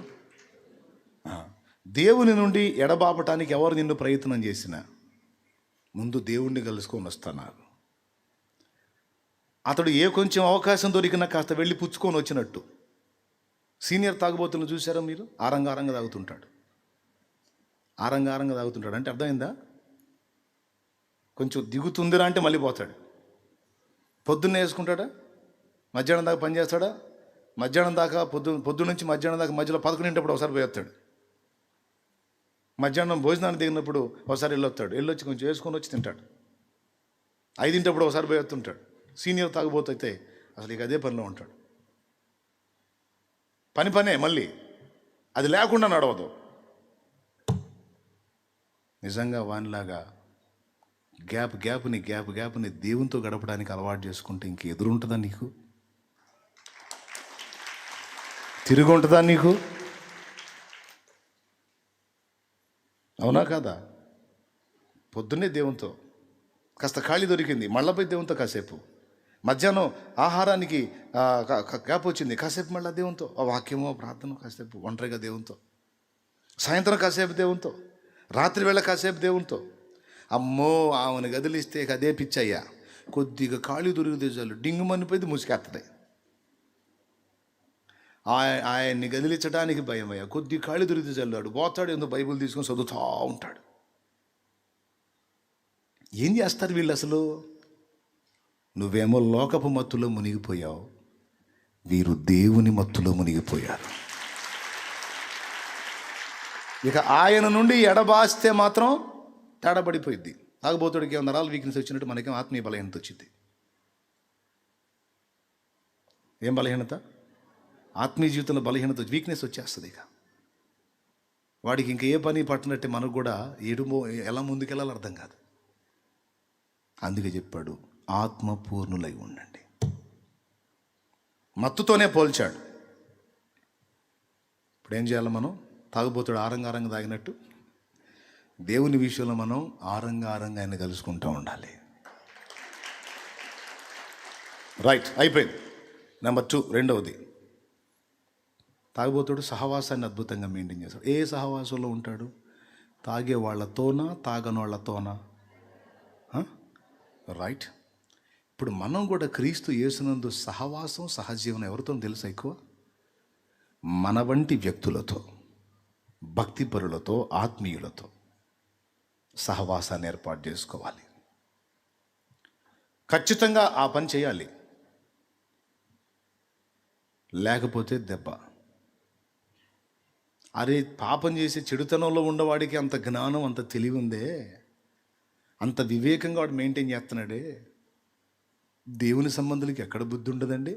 దేవుని నుండి ఎడబాపటానికి ఎవరు నిన్ను ప్రయత్నం చేసినా ముందు దేవుణ్ణి కలుసుకొని వస్తున్నారు. అతడు ఏ కొంచెం అవకాశం దొరికినా కాస్త వెళ్ళి పుచ్చుకొని వచ్చినట్టు. సీనియర్ తాగుబోతులను చూసారా మీరు? ఆరంగా తాగుతుంటాడు. అంటే అర్థమైందా? కొంచెం దిగుతుందిరా అంటే మళ్ళీ పోతాడు. పొద్దున్నే వేసుకుంటాడా? మధ్యాహ్నం దాకా పని చేస్తాడా? మధ్యాహ్నం దాకా పొద్దున్న నుంచి మధ్యాహ్నం దాకా మధ్యలో 11 ఒకసారి పోయేస్తాడు. మధ్యాహ్నం భోజనాన్ని దిగినప్పుడు ఒకసారి వెళ్ళొచ్చి కొంచెం వేసుకొని వచ్చి తింటాడు. 5 ఒకసారి పోయేస్తుంటాడు. సీనియర్ తాగుబోతే అసలు ఇక అదే పనిలో ఉంటాడు. పనే మళ్ళీ అది లేకుండా నడవదు. నిజంగా వానిలాగా గ్యాప్ని దేవునితో గడపడానికి అలవాటు చేసుకుంటే ఇంక ఎదురుంటుందా నీకు? తిరిగి ఉంటుందా నీకు? అవునా కాదా? పొద్దున్నే దేవునితో కాస్త ఖాళీ దొరికింది, మళ్ళీ పోయి దేవునితో కాసేపు. మధ్యాహ్నం ఆహారానికి గ్యాప్ వచ్చింది, కాసేపు మళ్ళీ దేవునితో, ఆ వాక్యమో ప్రార్థన కాసేపు ఒంటరిగా దేవునితో. సాయంత్రం కాసేపు దేవునితో, రాత్రి వేళ కాసేపు దేవునితో. అమ్మో ఆమెను గదిలిస్తే అదే పిచ్చయ్యా. కొద్దిగా ఖాళీ దొరికితే చాలు డింగు మనిపోయింది, ముసుకెత్తది. ఆయన్ని గదిలించడానికి భయం అయ్యా. కొద్ది ఖాళీ దొరికితే చల్లాడు పోతాడు, ఎందుకు బైబిల్ తీసుకొని చదువుతూ ఉంటాడు. ఏం చేస్తారు వీళ్ళు అసలు? నువ్వేమో లోకపు మత్తులో మునిగిపోయావు, వీరు దేవుని మత్తులో మునిగిపోయారు. ఇక ఆయన నుండి ఎడబాస్తే మాత్రం తేడాపడిపోయింది. తాగుబోతుడికి నరాల వీక్నెస్ వచ్చినట్టు మనకేం ఆత్మీయ బలహీనత వచ్చింది. ఏం బలహీనత? ఆత్మీయ జీవితంలో బలహీనత, వీక్నెస్ వచ్చేస్తుంది. ఇక వాడికి ఇంక ఏ పని పట్టినట్టే మనకు కూడా ఎలా ముందుకెళ్ళాలో అర్థం కాదు. అందుకే చెప్పాడు, ఆత్మపూర్ణులై ఉండండి. మత్తుతోనే పోల్చాడు. ఇప్పుడు ఏం చేయాలి మనం? తాగుబోతుడు ఆరంగా తాగినట్టు దేవుని విషయంలో మనం ఆరంగా ఆయన కలుసుకుంటూ ఉండాలి. రైట్, అయిపోయింది. నెంబర్ 2, రెండవది, తాగుబోతుడు సహవాసాన్ని అద్భుతంగా మెయింటైన్ చేస్తాడు. ఏ సహవాసంలో ఉంటాడు? తాగే వాళ్ళతోనా, తాగని వాళ్ళతోనా? రైట్. ఇప్పుడు మనం కూడా క్రీస్తు యేసునందు సహవాసం, సహజీవనం ఎవరితో తెలుసా? ఎక్కువ మన వంటి వ్యక్తులతో, భక్తిపరులతో, ఆత్మీయులతో సహవాసాన్ని ఏర్పాటు చేసుకోవాలి. ఖచ్చితంగా ఆ పని చేయాలి. లేకపోతే దెబ్బ. అరే, పాపం చేసే చెడుతనంలో ఉన్నవాడికి అంత జ్ఞానం, అంత తెలివి ఉందే, అంత వివేకంగా వాడు మెయింటైన్ చేస్తున్నాడే, దేవుని సంబంధులకి ఎక్కడ బుద్ధి ఉండదండి?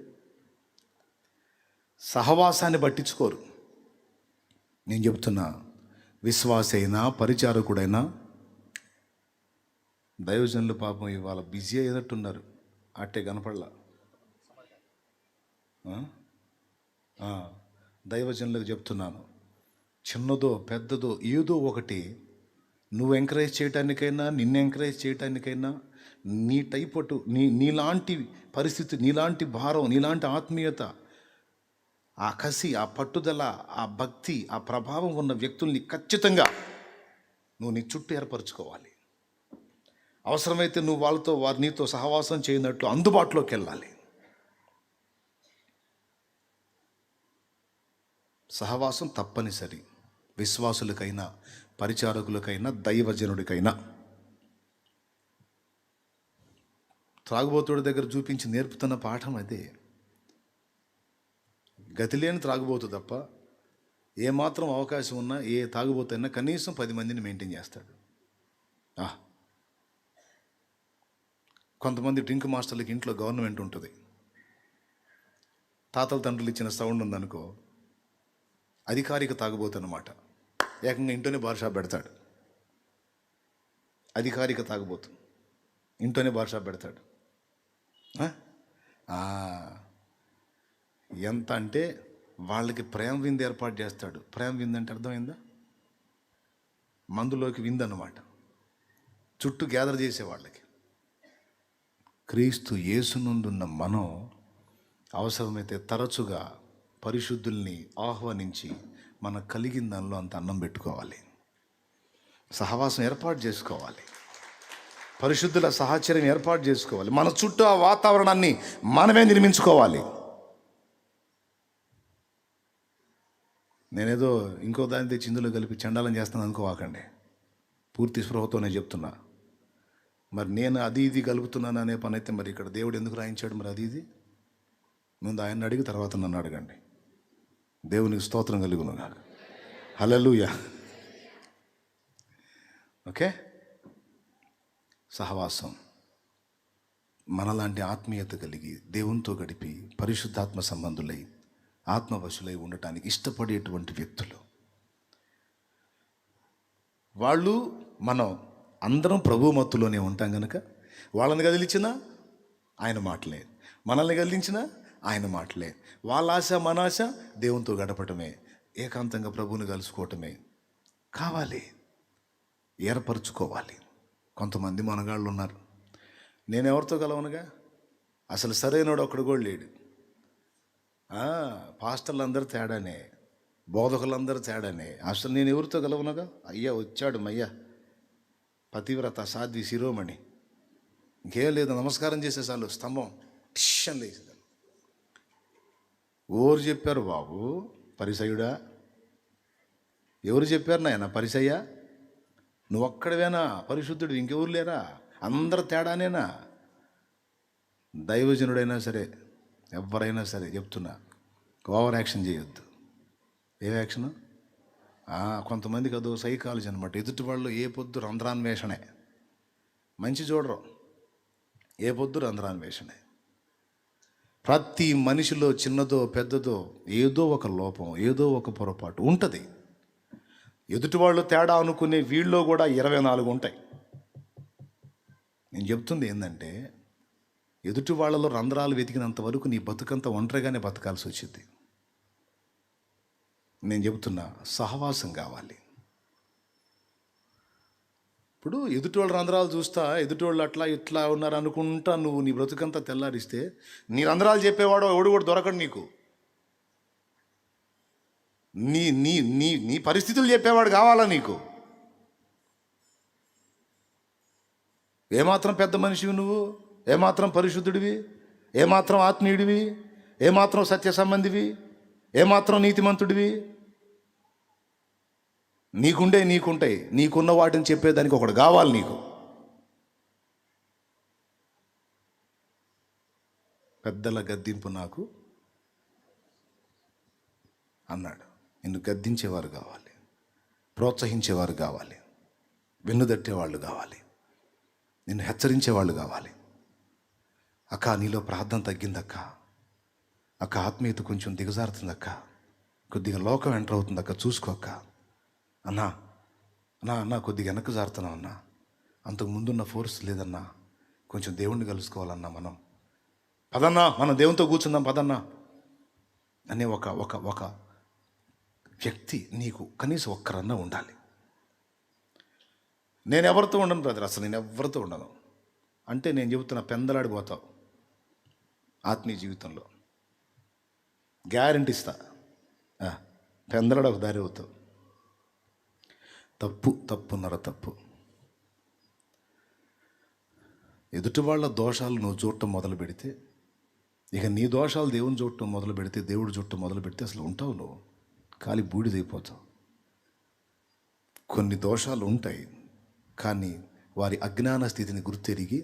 సహవాసాన్ని పట్టించుకోరు. నేను చెప్తున్నా, విశ్వాస అయినా పరిచారకుడైనా, దైవజనులు పాపం ఇవాళ బిజీ అయినట్టున్నారు, అట్టే కనపడలా. దైవజనులకు చెప్తున్నాను, చిన్నదో పెద్దదో ఏదో ఒకటి నువ్వు ఎంకరేజ్ చేయటానికైనా, నిన్ను ఎంకరేజ్ చేయటానికైనా, నీ టైపటు నీలాంటి పరిస్థితి, నీలాంటి భారం, నీలాంటి ఆత్మీయత, ఆ కసి, ఆ పట్టుదల, ఆ భక్తి, ఆ ప్రభావం ఉన్న వ్యక్తుల్ని ఖచ్చితంగా నువ్వు నీ చుట్టూ ఏర్పరచుకోవాలి. అవసరమైతే నువ్వు వాళ్ళతో, వారు నీతో సహవాసం చేయనట్లు అందుబాటులోకి వెళ్ళాలి. సహవాసం తప్పనిసరి, విశ్వాసులకైనా, పరిచారకులకైనా, దైవజనుడికైనా. త్రాగుబోతుడి దగ్గర చూపించి నేర్పుతున్న పాఠం అదే. గతిలేని త్రాగుబోతు తప్ప ఏమాత్రం అవకాశం ఉన్నా, ఏ తాగుబోతైనా కనీసం 10 మందిని మెయింటైన్ చేస్తాడు. కొంతమంది డ్రింక్ మాస్టర్లకి ఇంట్లో గవర్నమెంట్ ఉంటుంది, తాతల తండ్రులు ఇచ్చిన సౌండ్ ఉందనుకో, అధికారిక తాగుబోతన్నమాట. ఏకంగా ఇంట్లోనే బార్ షాప్ పెడతాడు. అధికారిక తాగుబోతు ఇంట్లోనే బార్ షాప్ పెడతాడు. ఎంత అంటే వాళ్ళకి ప్రేమ విందు ఏర్పాటు చేస్తాడు. ప్రేమ విందు అంటే అర్థమైందా? మందులోకి విందు అన్నమాట. చుట్టూ గ్యాదర్ చేసే వాళ్ళకి. క్రీస్తు యేసునందున్న మనం అవసరమైతే తరచుగా పరిశుద్ధుల్ని ఆహ్వానించి మన కలిగిన దానిలో అంత అన్నం పెట్టుకోవాలి, సహవాసం ఏర్పాటు చేసుకోవాలి, పరిశుద్ధుల సహచర్యం ఏర్పాటు చేసుకోవాలి. మన చుట్టూ ఆ వాతావరణాన్ని మనమే నిర్మించుకోవాలి. నేనేదో ఇంకో దాని తెచ్చి ఇందులో కలిపి చండాలం చేస్తాను అనుకోవాకండి, పూర్తి స్పృహతోనే చెప్తున్నా. మరి నేను అది ఇది కలుపుతున్నాను అనే పని అయితే మరి ఇక్కడ దేవుడు ఎందుకు రాయించాడు? మరి అది ఇది ముందు ఆయన అడిగి తర్వాత నన్ను అడగండి. దేవునికి స్తోత్రం కలుగును గాక. హల్లెలూయా. ఓకే, సహవాసం మనలాంటి ఆత్మీయత కలిగి దేవునితో గడిపి పరిశుద్ధాత్మ సంబంధులై ఆత్మవశులై ఉండటానికి ఇష్టపడేటువంటి వ్యక్తులు వాళ్ళు. మనం అందరం ప్రభు మత్తులోనే ఉంటాం కనుక వాళ్ళని కదిలించినా ఆయన మాటలే, మనల్ని కదిలించినా ఆయన మాటలే. వాళ్ళ ఆశ మన ఆశ దేవునితో గడపటమే, ఏకాంతంగా ప్రభువుని కలుసుకోవటమే కావాలి, ఏర్పరచుకోవాలి. కొంతమంది మనగాళ్ళు ఉన్నారు, నేను ఎవరితో కలవనుగా, అసలు సరైనడు ఒక్కడు కూడా లేడు. పాస్టర్లు అందరూ తేడానే, బోధకులందరూ తేడానే, అసలు నేను ఎవరితో కలవనుగా. అయ్యా వచ్చాడు మయ్యా పతివ్రత సాధ్వి శిరోమణి, ఇంకేం లేదు, నమస్కారం చేసేసాలు స్తంభం టిషన్ లేచేదాన్ని. ఎవరు చెప్పారు బాబు పరిసయుడా? ఎవరు చెప్పారు నాయన పరిసయ్య? నువ్వు ఒక్కడివేనా పరిశుద్ధుడు? ఇంకెవరు లేరా? అందరు తేడానేనా? దైవజనుడైనా సరే, ఎవరైనా సరే చెప్తున్నా, ఓవర్ యాక్షన్ చేయొద్దు. ఏ యాక్షను? కొంతమందికి అదో సైకాలజీ అనమాట. ఎదుటి వాళ్ళు ఏ పొద్దు రంధ్రాన్వేషణే, మంచి చూడరు, ఏ పొద్దు రంధ్రాన్వేషణే. ప్రతి మనిషిలో చిన్నదో పెద్దదో ఏదో ఒక లోపం, ఏదో ఒక పొరపాటు ఉంటుంది. ఎదుటి వాళ్ళు తేడా అనుకునే వీళ్ళలో కూడా 24 ఉంటాయి. నేను చెప్తుంది ఏంటంటే, ఎదుటి వాళ్ళలో రంధ్రాలు వెతికినంత వరకు నీ బతుకంతా ఒంటరిగానే బతకాల్సి వచ్చింది. నేను చెబుతున్నా, సహవాసం కావాలి. ఇప్పుడు ఎదుటి వాళ్ళ రంధ్రాలు చూస్తా, ఎదుటి వాళ్ళు అట్లా ఇట్లా ఉన్నారు అనుకుంటా నువ్వు నీ బ్రతుకంతా తెల్లారిస్తే నీ రంధ్రాలు చెప్పేవాడు ఎవడు కూడా దొరకడు నీకు. నీ నీ నీ నీ పరిస్థితులు చెప్పేవాడు కావాలా నీకు? ఏమాత్రం పెద్ద మనిషివి నువ్వు, ఏమాత్రం పరిశుద్ధుడివి, ఏమాత్రం ఆత్మీయుడివి, ఏమాత్రం సత్య సంబంధివి, ఏమాత్రం నీతిమంతుడివి. నీకుంటాయి, నీకున్న వాటిని చెప్పేదానికి ఒకడు కావాలి నీకు. పెద్దల గద్దింపు నాకు అన్నాడు. నిన్ను గద్దించేవారు కావాలి, ప్రోత్సహించేవారు కావాలి, వెన్నుదట్టేవాళ్ళు కావాలి, నిన్ను హెచ్చరించేవాళ్ళు కావాలి. అక్క నీలో ప్రార్థన తగ్గిందక్క, అక్క ఆత్మీయత కొంచెం దిగజారుతుందక్క, కొద్దిగా లోకం ఎంటర్ అవుతుందక్క, చూసుకోక్క. అన్నా అన్నా అన్నా కొద్దిగా వెనక్కి జారుతున్నాం అన్నా, అంతకు ముందున్న ఫోర్స్ లేదన్నా, కొంచెం దేవుణ్ణి కలుసుకోవాలన్నా, పదన్నా మనం దేవునితో కూర్చుందాం పదన్నా అనే ఒక ఒక ఒక వ్యక్తి నీకు కనీసం ఒక్కరన్నా ఉండాలి. నేను ఎవరితో ఉండను బ్రదర్, అసలు నేను ఎవరితో ఉండను అంటే నేను చెబుతున్నా, పెందలాడిపోతావు ఆత్మీయ జీవితంలో, గ్యారెంటీ ఇస్తా. పెందలాడు ఒక దారి అవుతావు. తప్పు. ఎదుటి వాళ్ళ దోషాలు నువ్వు చూడటం మొదలు పెడితే, ఇక నీ దోషాలు దేవుని చూడటం మొదలు పెడితే, దేవుడు చూడటం మొదలు పెడితే అసలు ఉంటావు నువ్వు, కాలి బూడిదైపోతావు. కొన్ని దోషాలు ఉంటాయి, కానీ వారి అజ్ఞాన స్థితిని గుర్తెరిగి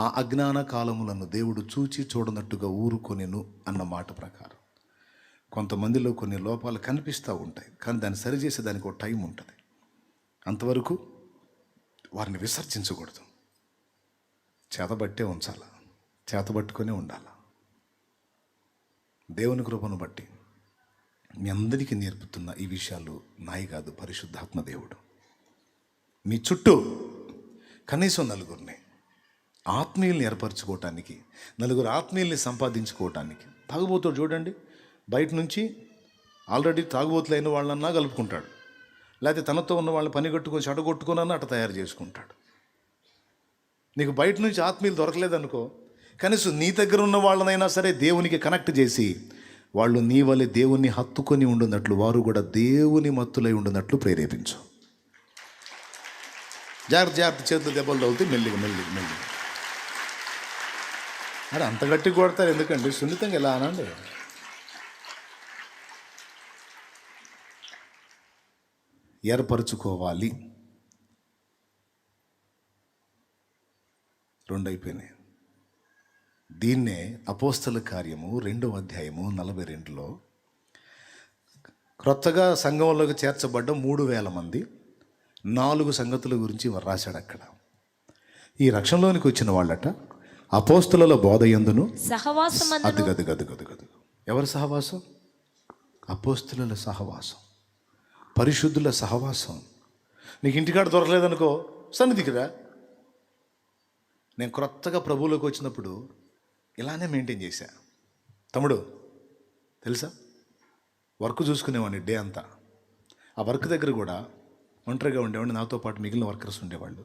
ఆ అజ్ఞాన కాలములను దేవుడు చూచి చూడనట్టుగా ఊరుకొనెను అన్న మాట ప్రకారం కొంతమందిలో కొన్ని లోపాలు కనిపిస్తూ ఉంటాయి, కానీ దాన్ని సరిచేసే దానికి ఒక టైం ఉంటుంది. అంతవరకు వారిని విసర్జించకూడదు, చేతబట్టే ఉంచాల, చేతబట్టుకునే ఉండాలి. దేవుని కృపను బట్టి మీ అందరికీ నేర్పుతున్న ఈ విషయాలు నాయి కాదు, పరిశుద్ధాత్మ దేవుడు. మీ చుట్టూ కనీసం నలుగురిని ఆత్మీయుల్ని ఏర్పరచుకోవటానికి, నలుగురు ఆత్మీయుల్ని సంపాదించుకోవటానికి. తాగుబోతుడు చూడండి, బయట నుంచి ఆల్రెడీ తాగుబోతులైన వాళ్ళన్నా కలుపుకుంటాడు, లేకపోతే తనతో ఉన్న వాళ్ళని పని కట్టుకొని చెడగొట్టుకున్నా అట్ట తయారు చేసుకుంటాడు. నీకు బయట నుంచి ఆత్మీయులు దొరకలేదనుకో, కనీసం నీ దగ్గర ఉన్న వాళ్ళనైనా సరే దేవునికి కనెక్ట్ చేసి వాళ్ళు నీ వలె దేవుణ్ణి హత్తుకొని ఉండున్నట్లు, వారు కూడా దేవుని మత్తులై ఉండున్నట్లు ప్రేరేపించు. జాగ్రత్త చేతులు దెబ్బలు తగులుతాయి, మెల్లిగా. అరే అంత గట్టి కొడతారు ఎందుకండి, సున్నితంగా ఎలా అనండి. ఏర్పరచుకోవాలి. 2 అయిపోయినాయి. దీన్నే అపోస్తల కార్యము 2వ అధ్యాయము 42లో క్రొత్తగా సంఘంలోకి చేర్చబడ్డ 3,000 మంది 4 సంగతుల గురించి రాశాడు అక్కడ. ఈ రక్షణలోనికి వచ్చిన వాళ్ళట అపోస్తలుల బోధయందును సహవాసమందును. అది ఎవరి సహవాసం? అపోస్తలుల సహవాసం, పరిశుద్ధుల సహవాసం. నీకు ఇంటికాడ దొరకలేదనుకో, సన్నిధికి రా. నేను క్రొత్తగా ప్రభువులోకి వచ్చినప్పుడు ఇలానే మెయింటైన్ చేశా తమ్ముడు, తెలుసా? వర్క్ చూసుకునేవాడిని డే అంతా. ఆ వర్క్ దగ్గర కూడా ఒంటరిగా ఉండేవాడిని, నాతో పాటు మిగిలిన వర్కర్స్ ఉండేవాళ్ళు.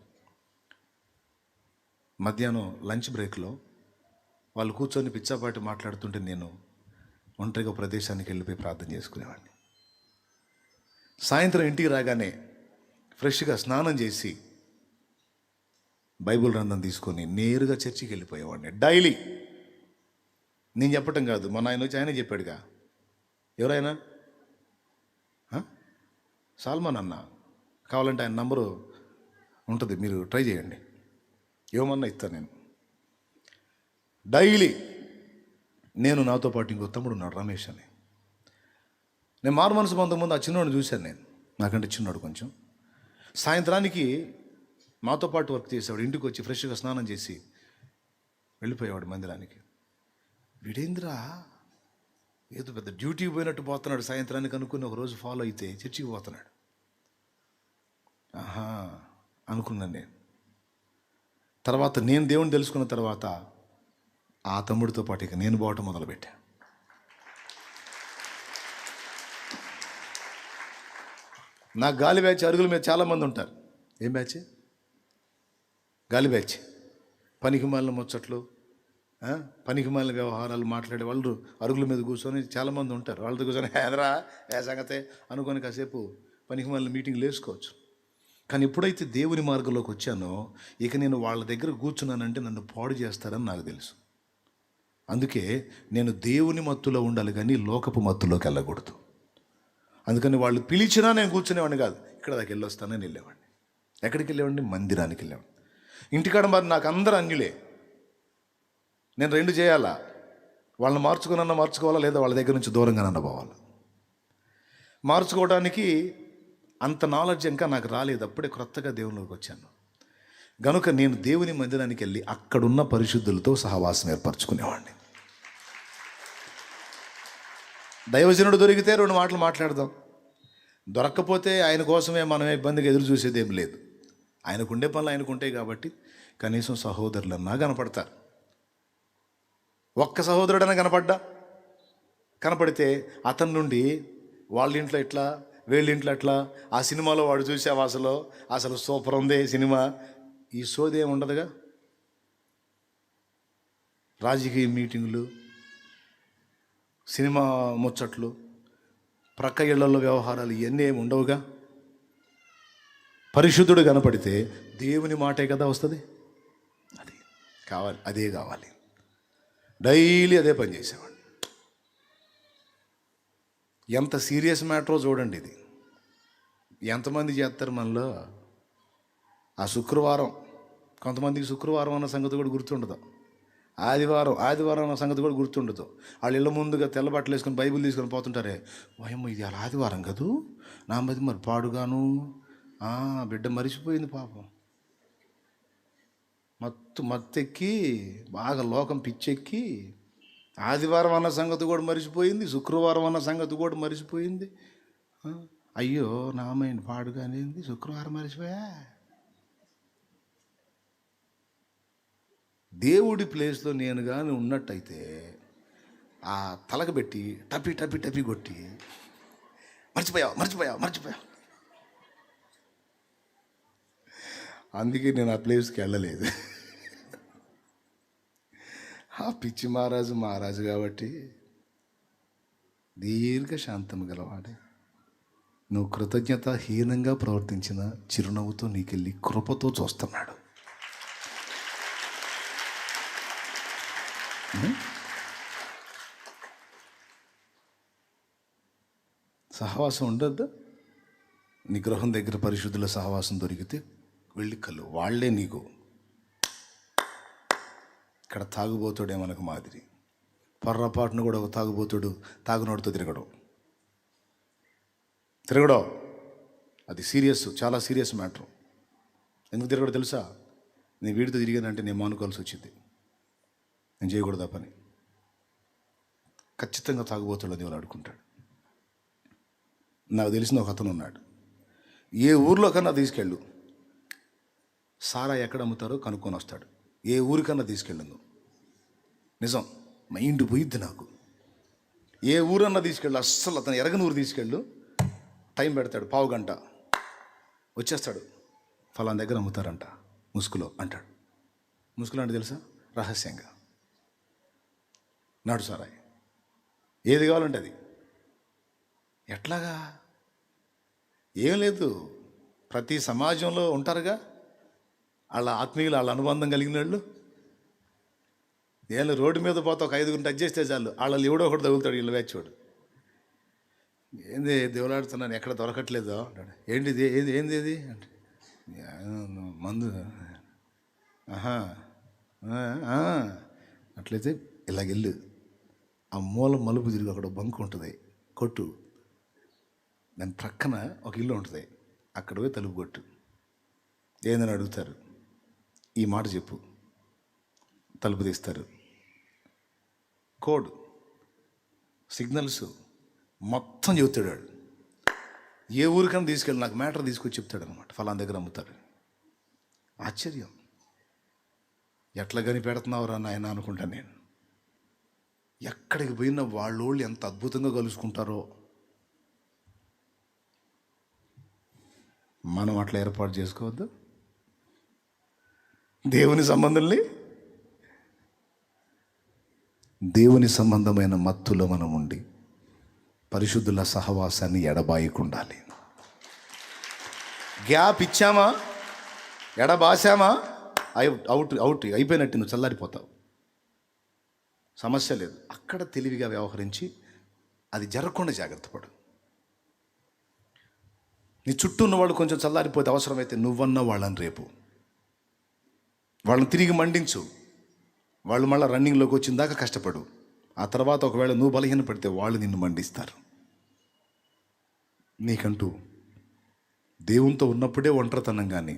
మధ్యాహ్నం లంచ్ బ్రేక్లో వాళ్ళు కూర్చొని పిచ్చాపాటి మాట్లాడుతుంటే నేను ఒంటరిగా ప్రదేశానికి వెళ్ళిపోయి ప్రార్థన చేసుకునేవాడిని. సాయంత్రం ఇంటికి రాగానే ఫ్రెష్గా స్నానం చేసి బైబిల్ గ్రంథం తీసుకొని నేరుగా చర్చికి వెళ్ళిపోయేవాడిని డైలీ. నేను చెప్పటం కాదు, మన ఆయన వచ్చి ఆయనే చెప్పాడుగా. ఎవరైనా సాల్మాన్ అన్న, కావాలంటే ఆయన నంబరు ఉంటుంది, మీరు ట్రై చేయండి, ఏమన్నా ఇస్తాను నేను. డైలీ నేను, నాతో పాటు ఇంకో తమ్ముడు ఉన్నాడు రమేష్ అని. నేను మారు మనసు ముందు ఆ చిన్నోడిని చూశాను నేను, నాకంటే చిన్నోడు కొంచెం. సాయంత్రానికి మాతో పాటు వర్క్ చేసేవాడు, ఇంటికి వచ్చి ఫ్రెష్గా స్నానం చేసి వెళ్ళిపోయేవాడు మందిరానికి. వీడేంద్రా ఏదో పెద్ద డ్యూటీకి పోయినట్టు పోతున్నాడు సాయంత్రానికి అనుకుని ఒకరోజు ఫాలో అయితే చర్చికి పోతున్నాడు. అనుకున్నాను నేను. తర్వాత నేను దేవుని తెలుసుకున్న తర్వాత ఆ తమ్ముడితో పాటు ఇక నేను పోవటం మొదలుపెట్టా. నా గాలి బ్యాచ్ అరుగుల మీద చాలామంది ఉంటారు. ఏం బ్యాచ్? గాలి బ్యాచ్. పనికి మాలిన ముచ్చట్లు, పనికి మాలిన వ్యవహారాలు మాట్లాడే వాళ్ళు అరుగుల మీద కూర్చొని చాలామంది ఉంటారు. వాళ్ళతో కూర్చొని హేదరా ఏ సంగతే అనుకొని కాసేపు పనికి మాలిన మీటింగ్లు వేసుకోవచ్చు. కానీ ఎప్పుడైతే దేవుని మార్గంలోకి వచ్చానో ఇక నేను వాళ్ళ దగ్గర కూర్చున్నానంటే నన్ను పాడు చేస్తారని నాకు తెలుసు. అందుకే నేను దేవుని మత్తులో ఉండాలి కానీ లోకపు మత్తులోకి వెళ్ళకూడదు. అందుకని వాళ్ళు పిలిచినా నేను కూర్చునేవాడిని కాదు, ఇక్కడ దాకా వెళ్ళొస్తానని వెళ్ళేవాడిని. ఎక్కడికి వెళ్ళేవాడిని? మందిరానికి వెళ్ళేవాడిని. ఇంటికాడ మరి నాకు అందరూ అన్యులే. నేను 2 చేయాలా, వాళ్ళని మార్చుకోవాలా లేదా వాళ్ళ దగ్గర నుంచి దూరంగా పోవాలా. మార్చుకోవడానికి అంత నాలెడ్జ్ ఇంకా నాకు రాలేదు. అప్పుడే క్రొత్తగా దేవునిలోకి వచ్చాను గనుక నేను దేవుని మందిరానికి వెళ్ళి అక్కడున్న పరిశుద్ధులతో సహవాసం ఏర్పరచుకునేవాడిని. దైవజనుడు దొరికితే 2 మాటలు మాట్లాడదాం, దొరక్కపోతే ఆయన కోసమే మనమే ఇబ్బందిగా ఎదురు చూసేది ఏం లేదు. ఆయనకుండే పనులు ఆయనకు ఉంటాయి కాబట్టి కనీసం సహోదరులన్నా కనపడతారు. ఒక్క సహోదరుడన్నా కనపడితే అతని నుండి వాళ్ళ ఇంట్లో ఎట్లా, వీళ్ళ ఇంట్లో ఎట్లా, ఆ సినిమాలో వాడు చూసావా అసలు సూపర్ ఉంది సినిమా, ఈ సోది ఏమి ఉండదుగా. రాజకీయ మీటింగులు, సినిమా ముచ్చట్లు, ప్రక్క ఇళ్లలో వ్యవహారాలు ఇవన్నీ ఏమి ఉండవుగా. పరిశుద్ధుడు కనపడితే దేవుని మాటే కదా వస్తుంది. అదే కావాలి. డైలీ అదే పని చేసేవాడు. ఎంత సీరియస్ మ్యాటరో చూడండి. ఇది ఎంతమంది చేస్తారు మనలో. ఆ శుక్రవారం, కొంతమందికి శుక్రవారం అన్న సంగతి కూడా గుర్తుండదు. ఆదివారం అన్న సంగతి కూడా గుర్తుండదు. వాళ్ళు ఇళ్ళ ముందుగా తెల్ల బట్టలు వేసుకొని బైబిల్ తీసుకొని పోతుంటారే, వయమ్మ ఇది అలా ఆదివారం కదూ, నా మధ్య మరి పాడుగాను, బిడ్డ మరిచిపోయింది పాపం. మత్తెక్కి బాగా లోకం పిచ్చెక్కి ఆదివారం అన్న సంగతి కూడా మరిచిపోయింది, శుక్రవారం అన్న సంగతి కూడా మరిచిపోయింది. అయ్యో నామైంది పాడుగానేంది, శుక్రవారం మరిచిపోయా. దేవుడి ప్లేస్లో నేను కానీ ఉన్నట్టయితే ఆ తలకు పెట్టి టపి టపి టపి కొట్టి మర్చిపోయావు. అందుకే నేను ఆ ప్లేస్కి వెళ్ళలేదు. ఆ పిచ్చి మహారాజు కాబట్టి దీర్ఘ శాంతం గలవాడే. నువ్వు కృతజ్ఞతాహీనంగా ప్రవర్తించిన చిరునవ్వుతో నీకెళ్ళి కృపతో చూస్తున్నాడు. సహవాసం ఉండద్దా? నీ గృహం దగ్గర పరిశుద్ధుల సహవాసం దొరికితే వెళ్ళి కలు. వాళ్లే నీకు. ఇక్కడ తాగుబోతుడే మనకు మాదిరి. పొర్రపాటును కూడా ఒక తాగుబోతుడు తాగునోడితో తిరగడం అది సీరియస్, చాలా సీరియస్ మ్యాటర్. ఎందుకు తిరగడం తెలుసా? నేను వీడితో తిరిగానంటే నేను మానుకోవాల్సి వచ్చింది. నేను చేయకూడదు ఆ పని. ఖచ్చితంగా తాగుబోతుడు దేవుడు ఆడుకుంటాడు. నాకు తెలిసిన ఒక అతను ఉన్నాడు. ఏ ఊర్లో కన్నా తీసుకెళ్ళు, సారా ఎక్కడ అమ్ముతారో కనుక్కొని వస్తాడు. ఏ ఊరికన్నా తీసుకెళ్ళను, నిజం మైండ్ పోయిద్ది నాకు. ఏ ఊరన్నా తీసుకెళ్ళు, అస్సలు అతను ఎరగని ఊరు తీసుకెళ్ళు, టైం పెడతాడు, 1/2 గంట వచ్చేస్తాడు. ఫలానా దగ్గర అమ్ముతారంట ముసుగులో అంటాడు. ముసుగులో అంటే తెలుసా? రహస్యంగా నాడు సారాయి, ఏది కావాలంటే అది. ఎట్లాగా? ఏం లేదు, ప్రతి సమాజంలో ఉంటారుగా వాళ్ళ ఆత్మీయులు, వాళ్ళ అనుబంధం కలిగిన వాళ్ళు. నేను రోడ్డు మీద పోతే ఒక 5 టచ్ చేస్తే చాలు, వాళ్ళు ఎవడో ఒకటి తగులుతాడు. వీళ్ళు వేచోడు, ఏంది దేవులాడుతున్నాను ఎక్కడ దొరకట్లేదో అంటాడు. ఏంటిది ఏంది ఇది అంటే మందు. అట్లయితే ఇలాగెళ్ళు, ఆ మూల మలుపు తిరిగి అక్కడ బంకు ఉంటుంది, కొట్టు. దాని ప్రక్కన ఒక ఇల్లు ఉంటుంది, అక్కడ పోయి తలుపు కొట్టు. ఏందని అడుగుతారు, ఈ మాట చెప్పు, తలుపు తీస్తారు. కోడ్, సిగ్నల్స్ మొత్తం చెబుతాడు వాడు. ఏ ఊరికైనా తీసుకెళ్ళి నాకు మ్యాటర్ తీసుకొచ్చి చెప్తాడు అనమాట. ఫలానా దగ్గర అమ్ముతాడు. ఆశ్చర్యం, ఎట్లా కనిపెడుతున్నావురా నాయన అనుకుంటాను నేను. ఎక్కడికి పోయినా వాళ్ళోళ్ళు ఎంత అద్భుతంగా కలుసుకుంటారో. మనం అట్లా ఏర్పాటు చేసుకోవద్దు దేవుని సంబంధమైన మత్తులో మనం ఉండి పరిశుద్ధుల సహవాసాన్ని ఎడబాయకుండాలి. గ్యాప్ ఇచ్చామా, ఎడబాసామా, అవుట్ అయిపోయినట్టు, నువ్వు చల్లారిపోతావు. సమస్య లేదు. అక్కడ తెలివిగా వ్యవహరించి అది జరగకుండా జాగ్రత్త పడు. నీ చుట్టూ ఉన్నవాళ్ళు కొంచెం చల్లారిపోతే అవసరమైతే నువ్వన్న వాళ్ళని రేపు వాళ్ళని తిరిగి మండించు. వాళ్ళు మళ్ళీ రన్నింగ్లోకి వచ్చిన దాకా కష్టపడు. ఆ తర్వాత ఒకవేళ నువ్వు బలహీన పడితే వాళ్ళు నిన్ను మండిస్తారు. నీకంటూ దేవునితో ఉన్నప్పుడే ఒంటరితనం, కానీ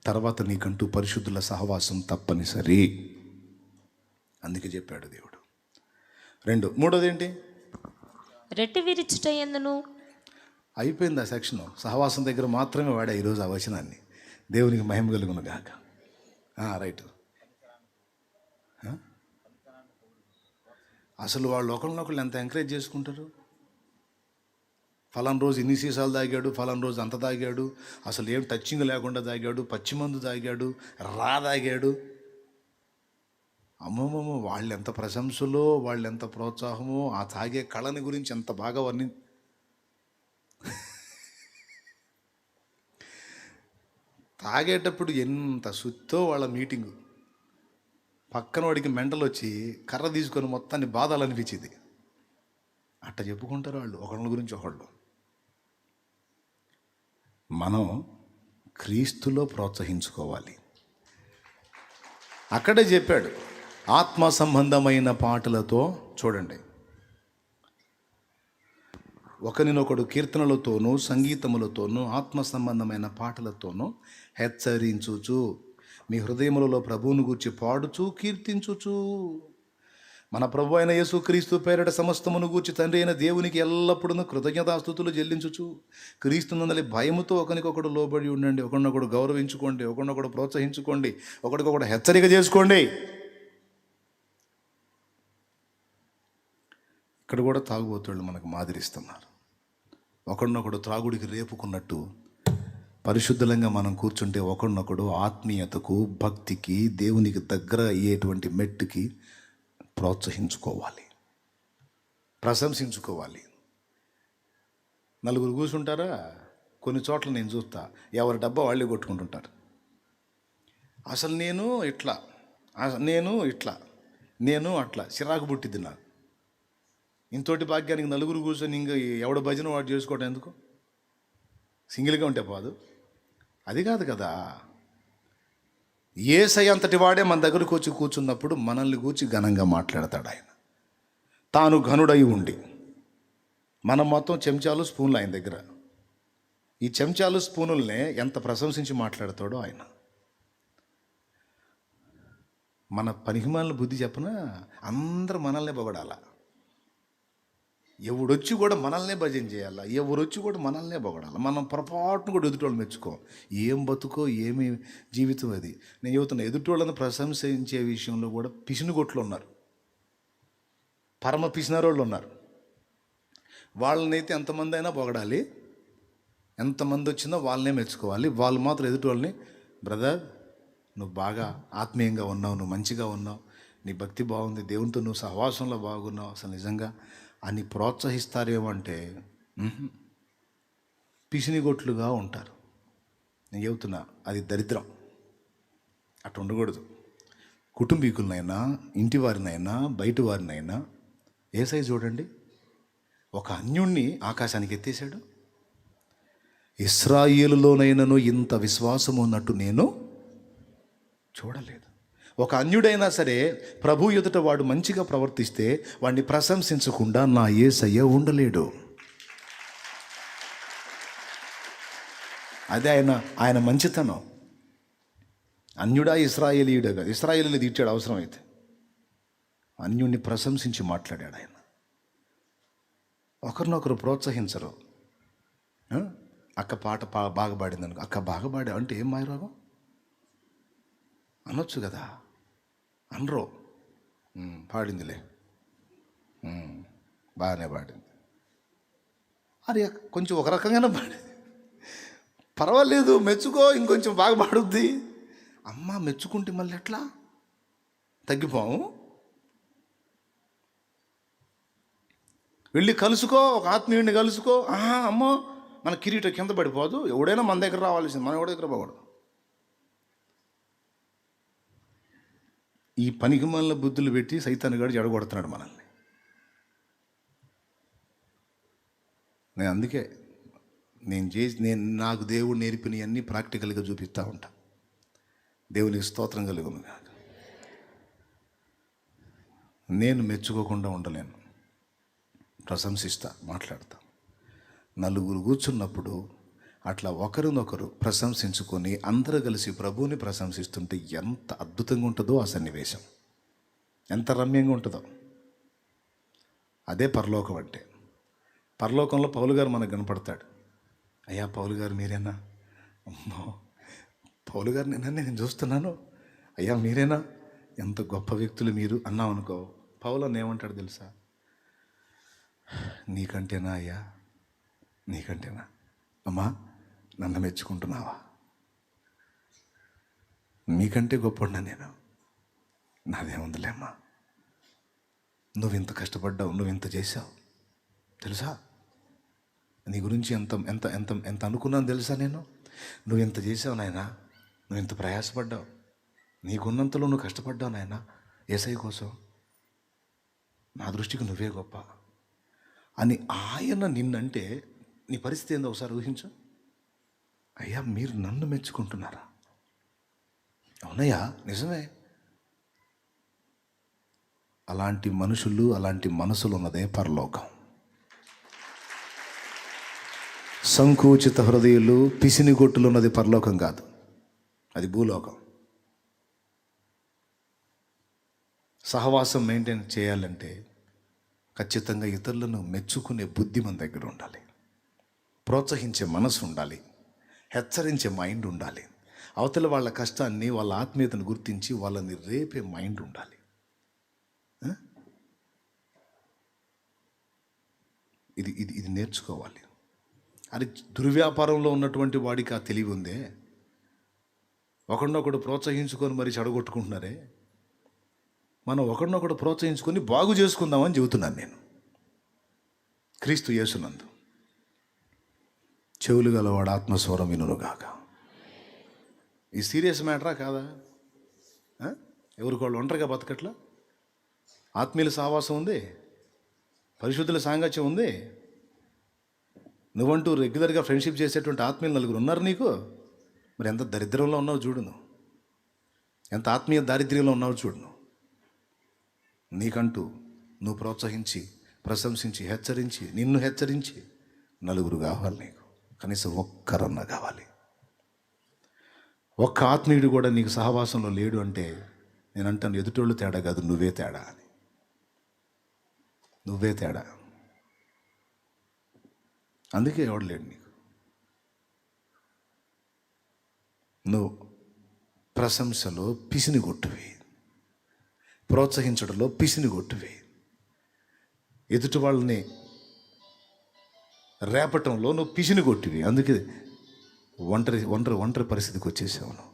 తర్వాత నీకంటూ పరిశుద్ధుల సహవాసం తప్పనిసరి. అందుకే చెప్పాడు దేవుడు. మూడోది ఏంటి? రెట్టి విరిచుట ఎందును. అయిపోయింది ఆ సెక్షన్. సహవాసం దగ్గర మాత్రమే వాడా ఈరోజు ఆ వచనాన్ని. దేవునికి మహిమ కలుగును గాక. రైట్. అసలు వాళ్ళు ఒకళ్ళనొకళ్ళు ఎంత ఎంకరేజ్ చేసుకుంటారు. ఫలానా రోజు ఇన్ని సీసాలు తాగాడు, ఫలానా రోజు అంత తాగాడు, అసలు ఏం టచ్చింగ్ లేకుండా తాగాడు, పచ్చి మందు తాగాడు, తాగాడు. అమ్మమ్మమ్మ, వాళ్ళు ఎంత ప్రశంసలో, వాళ్ళు ఎంత ప్రోత్సాహమో, ఆ తాగే కళని గురించి ఎంత బాగా తాగేటప్పుడు ఎంత సుత్తో వాళ్ళ మీటింగు. పక్కన వాడికి మెంటలు వచ్చి కర్ర తీసుకొని మొత్తాన్ని బాధాలనిపించింది. అట్ట చెప్పుకుంటారు వాళ్ళు ఒకళ్ళ గురించి ఒకళ్ళు. మనం క్రీస్తులో ప్రోత్సహించుకోవాలి. అక్కడే చెప్పాడు, ఆత్మ సంబంధమైన పాటలతో. చూడండి, ఒకరినొకడు కీర్తనలతోనూ సంగీతములతోనూ ఆత్మ సంబంధమైన పాటలతోనూ హెచ్చరించుచు మీ హృదయములలో ప్రభువును గూర్చి పాడుచు కీర్తించుచు, మన ప్రభు అయిన యేసుక్రీస్తు పేరిట సమస్తమును గూర్చి తండ్రి అయిన దేవునికి ఎల్లప్పుడూ కృతజ్ఞతాస్తుతులు చెల్లించుచు, క్రీస్తునందలి భయముతో ఒకరికొకడు లోబడి ఉండండి, ఒకరినొకడు గౌరవించుకోండి, ఒకరినొకడు ప్రోత్సహించుకోండి, ఒకరికొకడు హెచ్చరిక చేసుకోండి. ఇక్కడ కూడా తాగుబోతుళ్ళు మనకు మాదిరిస్తున్నారు. ఒకరినొకడు త్రాగుడికి రేపుకున్నట్టు పరిశుద్ధంగా మనం కూర్చుంటే ఒకరినొకడు ఆత్మీయతకు, భక్తికి, దేవునికి దగ్గర అయ్యేటువంటి మెట్టుకి ప్రోత్సహించుకోవాలి, ప్రశంసించుకోవాలి. నలుగురు కూర్చుంటారా? కొన్ని చోట్ల నేను చూస్తా, ఎవరి డబ్బా వాళ్ళే కొట్టుకుంటుంటారు. అసలు నేను ఇట్లా, నేను అట్లా చిరాకు పుట్టిద్ది నాకు. ఇంతోటి భాగ్యానికి నలుగురు కూర్చొని ఇంకా ఎవడ భజన వాడు చేసుకోవడం ఎందుకు? సింగిల్గా ఉంటే పోదు. అది కాదు కదా. యేసయ్య అంతటి వాడే మన దగ్గరకు వచ్చి కూర్చున్నప్పుడు మనల్ని గూర్చి ఘనంగా మాట్లాడతాడు ఆయన. తాను ఘనుడై ఉండి, మనం మొత్తం చెంచాలు స్పూన్లు ఆయన దగ్గర. ఈ చెంచాలు స్పూనుల్నే ఎంత ప్రశంసించి మాట్లాడతాడో ఆయన. మన పనికిమాలిన బుద్ధి చెప్పనా, అందరూ మనల్నే పొగడాల. ఎవడొచ్చి కూడా మనల్నే భజన చేయాలా, ఎవరొచ్చి కూడా మనల్నే పొగడాలి. మనం పొరపాటును కూడా ఎదుటోళ్ళు మెచ్చుకో. ఏం బతుకో, ఏమి జీవితం అది. నేను చెబుతున్నా, ఎదుటోళ్ళని ప్రశంసించే విషయంలో కూడా పిసినుగొట్లు ఉన్నారు, పరమ పిసినారోళ్ళు ఉన్నారు. వాళ్ళనైతే ఎంతమంది అయినా పొగడాలి, ఎంతమంది వచ్చినా వాళ్ళనే మెచ్చుకోవాలి. వాళ్ళు మాత్రం ఎదుటోళ్ళని, బ్రదర్ నువ్వు బాగా ఆత్మీయంగా ఉన్నావు, నువ్వు మంచిగా ఉన్నావు, నీ భక్తి బాగుంది, దేవునితో నువ్వు సహవాసంలో బాగున్నావు, అసలు నిజంగా అని ప్రోత్సహిస్తారేమంటే పిసినిగొట్లుగా ఉంటారు. నేను చెబుతున్నా, అది దరిద్రం. అట్లా ఉండకూడదు. కుటుంబీకులనైనా, ఇంటి వారినైనా, బయట వారినైనా. యేసయ్య చూడండి, ఒక అన్యుణ్ణి ఆకాశానికి ఎత్తేసాడు. ఇశ్రాయేలులోనైనను ఇంత విశ్వాసం ఉన్నట్టు నేను చూడలేదు. ఒక అన్యుడైనా సరే ప్రభు ఎదుట వాడు మంచిగా ప్రవర్తిస్తే వాడిని ప్రశంసించకుండా నా యేసయ్య ఉండలేడు. అదే ఆయన మంచితనం. అన్యుడా ఇశ్రాయేలీయుడుగా, ఇశ్రాయేలీని తీర్చాడు అవసరమైతే. అన్యుడిని ప్రశంసించి మాట్లాడాడు ఆయన. ఒకరినొకరు ప్రోత్సహించరు. అక్క పాట బాగా పాడింది అనుకో, అక్క బాగా పాడా అంటే ఏం మాయరోగం అనొచ్చు కదా. అనరో, పాడిందిలే, బాగానే పాడింది, అరే కొంచెం ఒక రకంగానే పాడింది, పర్వాలేదు మెచ్చుకో, ఇంకొంచెం బాగా పాడుద్ది. అమ్మ మెచ్చుకుంటే మళ్ళీ ఎట్లా తగ్గిపోము? వెళ్ళి కలుసుకో, ఒక ఆత్మీయుడిని కలుసుకో. అమ్మో మన కిరీటం కింద పడిపోదు, ఎవడైనా మన దగ్గర రావాల్సింది, మన ఎవరి దగ్గర పోకూడదు. ఈ పనికి మళ్ళీ బుద్ధులు పెట్టి సైతాన్ని గడి జడగొడుతున్నాడు మనల్ని. అందుకే నాకు దేవుడు నేర్పినవన్నీ ప్రాక్టికల్గా చూపిస్తూ ఉంటా. దేవునికి స్తోత్రం కలుగును కాక. నేను మెచ్చుకోకుండా ఉండలేను, ప్రశంసిస్తా, మాట్లాడతా. నలుగురు కూర్చున్నప్పుడు అట్లా ఒకరినొకరు ప్రశంసించుకొని అందరూ కలిసి ప్రభువుని ప్రశంసిస్తుంటే ఎంత అద్భుతంగా ఉంటుందో ఆ సన్నివేశం, ఎంత రమ్యంగా ఉంటుందో. అదే పరలోకం అంటే. పరలోకంలో పౌలు గారు మనకు కనపడతాడు. అయ్యా పౌలు గారు మీరేనా? అమ్మో, పౌలు గారు నేను చూస్తున్నాను. అయ్యా మీరేనా? ఎంత గొప్ప వ్యక్తులు మీరు అన్నాం అనుకో, పౌలు అని ఏమంటాడు తెలుసా? నీకంటేనా అయ్యా, నీకంటేనా? అమ్మా నన్ను మెచ్చుకుంటున్నావా? నీకంటే గొప్పన్నా నేను? నాదేముందిలేమ్మా, నువ్వు ఇంత కష్టపడ్డావు, నువ్వు ఇంత చేశావు తెలుసా? నీ గురించి ఎంత ఎంత ఎంత ఎంత అనుకున్నాను తెలుసా నేను? నువ్వు ఇంత చేసావు నాయనా, నువ్వు ఇంత ప్రయాసపడ్డావు, నీకున్నంతలో నువ్వు కష్టపడ్డావు నాయనా యేసయ్య కోసం. నా దృష్టికి నువ్వే గొప్ప అని ఆయన నిన్నంటే నీ పరిస్థితి ఏందో ఒకసారి ఊహించు. అయ్యా మీరు నన్ను మెచ్చుకుంటున్నారా? అవునయ్యా నిజమే. అలాంటి మనుషులు, అలాంటి మనసులు ఉన్నదే పరలోకం. సంకుచిత హృదయులు, పిసినిగొట్టులు ఉన్నది పరలోకం కాదు, అది భూలోకం. సహవాసం మెయింటైన్ చేయాలంటే ఖచ్చితంగా ఇతరులను మెచ్చుకునే బుద్ధి మన దగ్గర ఉండాలి, ప్రోత్సహించే మనసు ఉండాలి, హెచ్చరించే మైండ్ ఉండాలి, అవతల వాళ్ళ కష్టాన్ని, వాళ్ళ ఆత్మీయతను గుర్తించి వాళ్ళని రేపే మైండ్ ఉండాలి. ఇది ఇది ఇది నేర్చుకోవాలి. అది దుర్వ్యాపారంలో ఉన్నటువంటి వాడికి ఆ తెలివి ఉందే. ఒకడినొకడు ప్రోత్సహించుకొని మరి చెడగొట్టుకుంటున్నారే. మనం ఒకడినొకడు ప్రోత్సహించుకొని బాగు చేసుకుందామని చెబుతున్నాను నేను. క్రీస్తు యేసునందు చెవులు గలవాడు ఆత్మస్వరం వినుగాక. ఈ సీరియస్ మ్యాటరా కాదా? ఎవరికోళ్ళు ఒంటరిగా బతకట్లా? ఆత్మీయుల సహవాసం ఉంది, పరిశుద్ధుల సాంగత్యం ఉంది. నువ్వంటూ రెగ్యులర్గా ఫ్రెండ్షిప్ చేసేటువంటి ఆత్మీయులు నలుగురు ఉన్నారు నీకు. మరి ఎంత దరిద్రంలో ఉన్నావు చూడును, ఎంత ఆత్మీయ దారిద్ర్యంలో ఉన్నావు చూడును. నీకంటూ నువ్వు ప్రోత్సహించి, ప్రశంసించి, హెచ్చరించి, నిన్ను హెచ్చరించి నలుగురు కావాలి నీకు. కనీసం ఒక్కరన్నా కావాలి. ఒక్క ఆత్మీయుడు కూడా నీకు సహవాసంలో లేడు అంటే నేను అంటాను ఎదుటోళ్ళు తేడా కాదు, నువ్వే తేడా అని. నువ్వే తేడా. అందుకే ఎవడు లేడు నీకు. నువ్వు ప్రశంసలో పిసినిగొట్టువి, ప్రోత్సహించడంలో పిసినిగొట్టువి, ఎదుటి వాళ్ళని రేపటంలో నువ్వు పిసినిగొట్టివి. అందుకే ఒంటరి ఒంటరి ఒంటరి పరిస్థితికి వచ్చేసావు నువ్వు.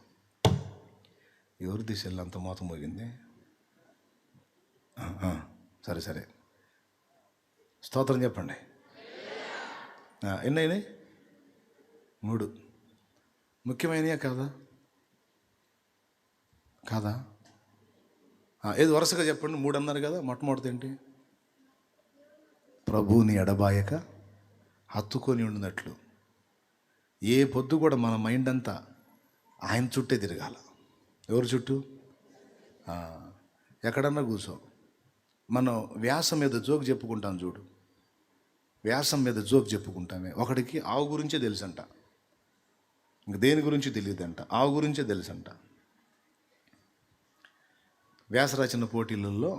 ఎవరి దిశల్లో అంత మోతం మోగింది? సరే సరే, స్తోత్రం చెప్పండి. ఎన్నైనాయి? 3 ముఖ్యమైనయా కాదా? కాదా? ఏది వరుసగా చెప్పండి. 3 అన్నారు కదా. మొట్టమొదటి ఏంటి? ప్రభువుని ఎడబాయక హత్తుకొని ఉండినట్లు. ఏ పొద్దు కూడా మన మైండ్ అంతా ఆయన చుట్టే తిరగాల. ఎవరి చుట్టూ? ఎక్కడన్నా కూర్చో. మనం వ్యాసం మీద జోక్ చెప్పుకుంటాం చూడు, వ్యాసం మీద జోక్ చెప్పుకుంటామే. ఒకడికి ఆవు గురించే తెలుసంట, ఇంక దేని గురించి తెలియదంట, ఆవు గురించే తెలుసంట. వ్యాసరచన పోటీలలో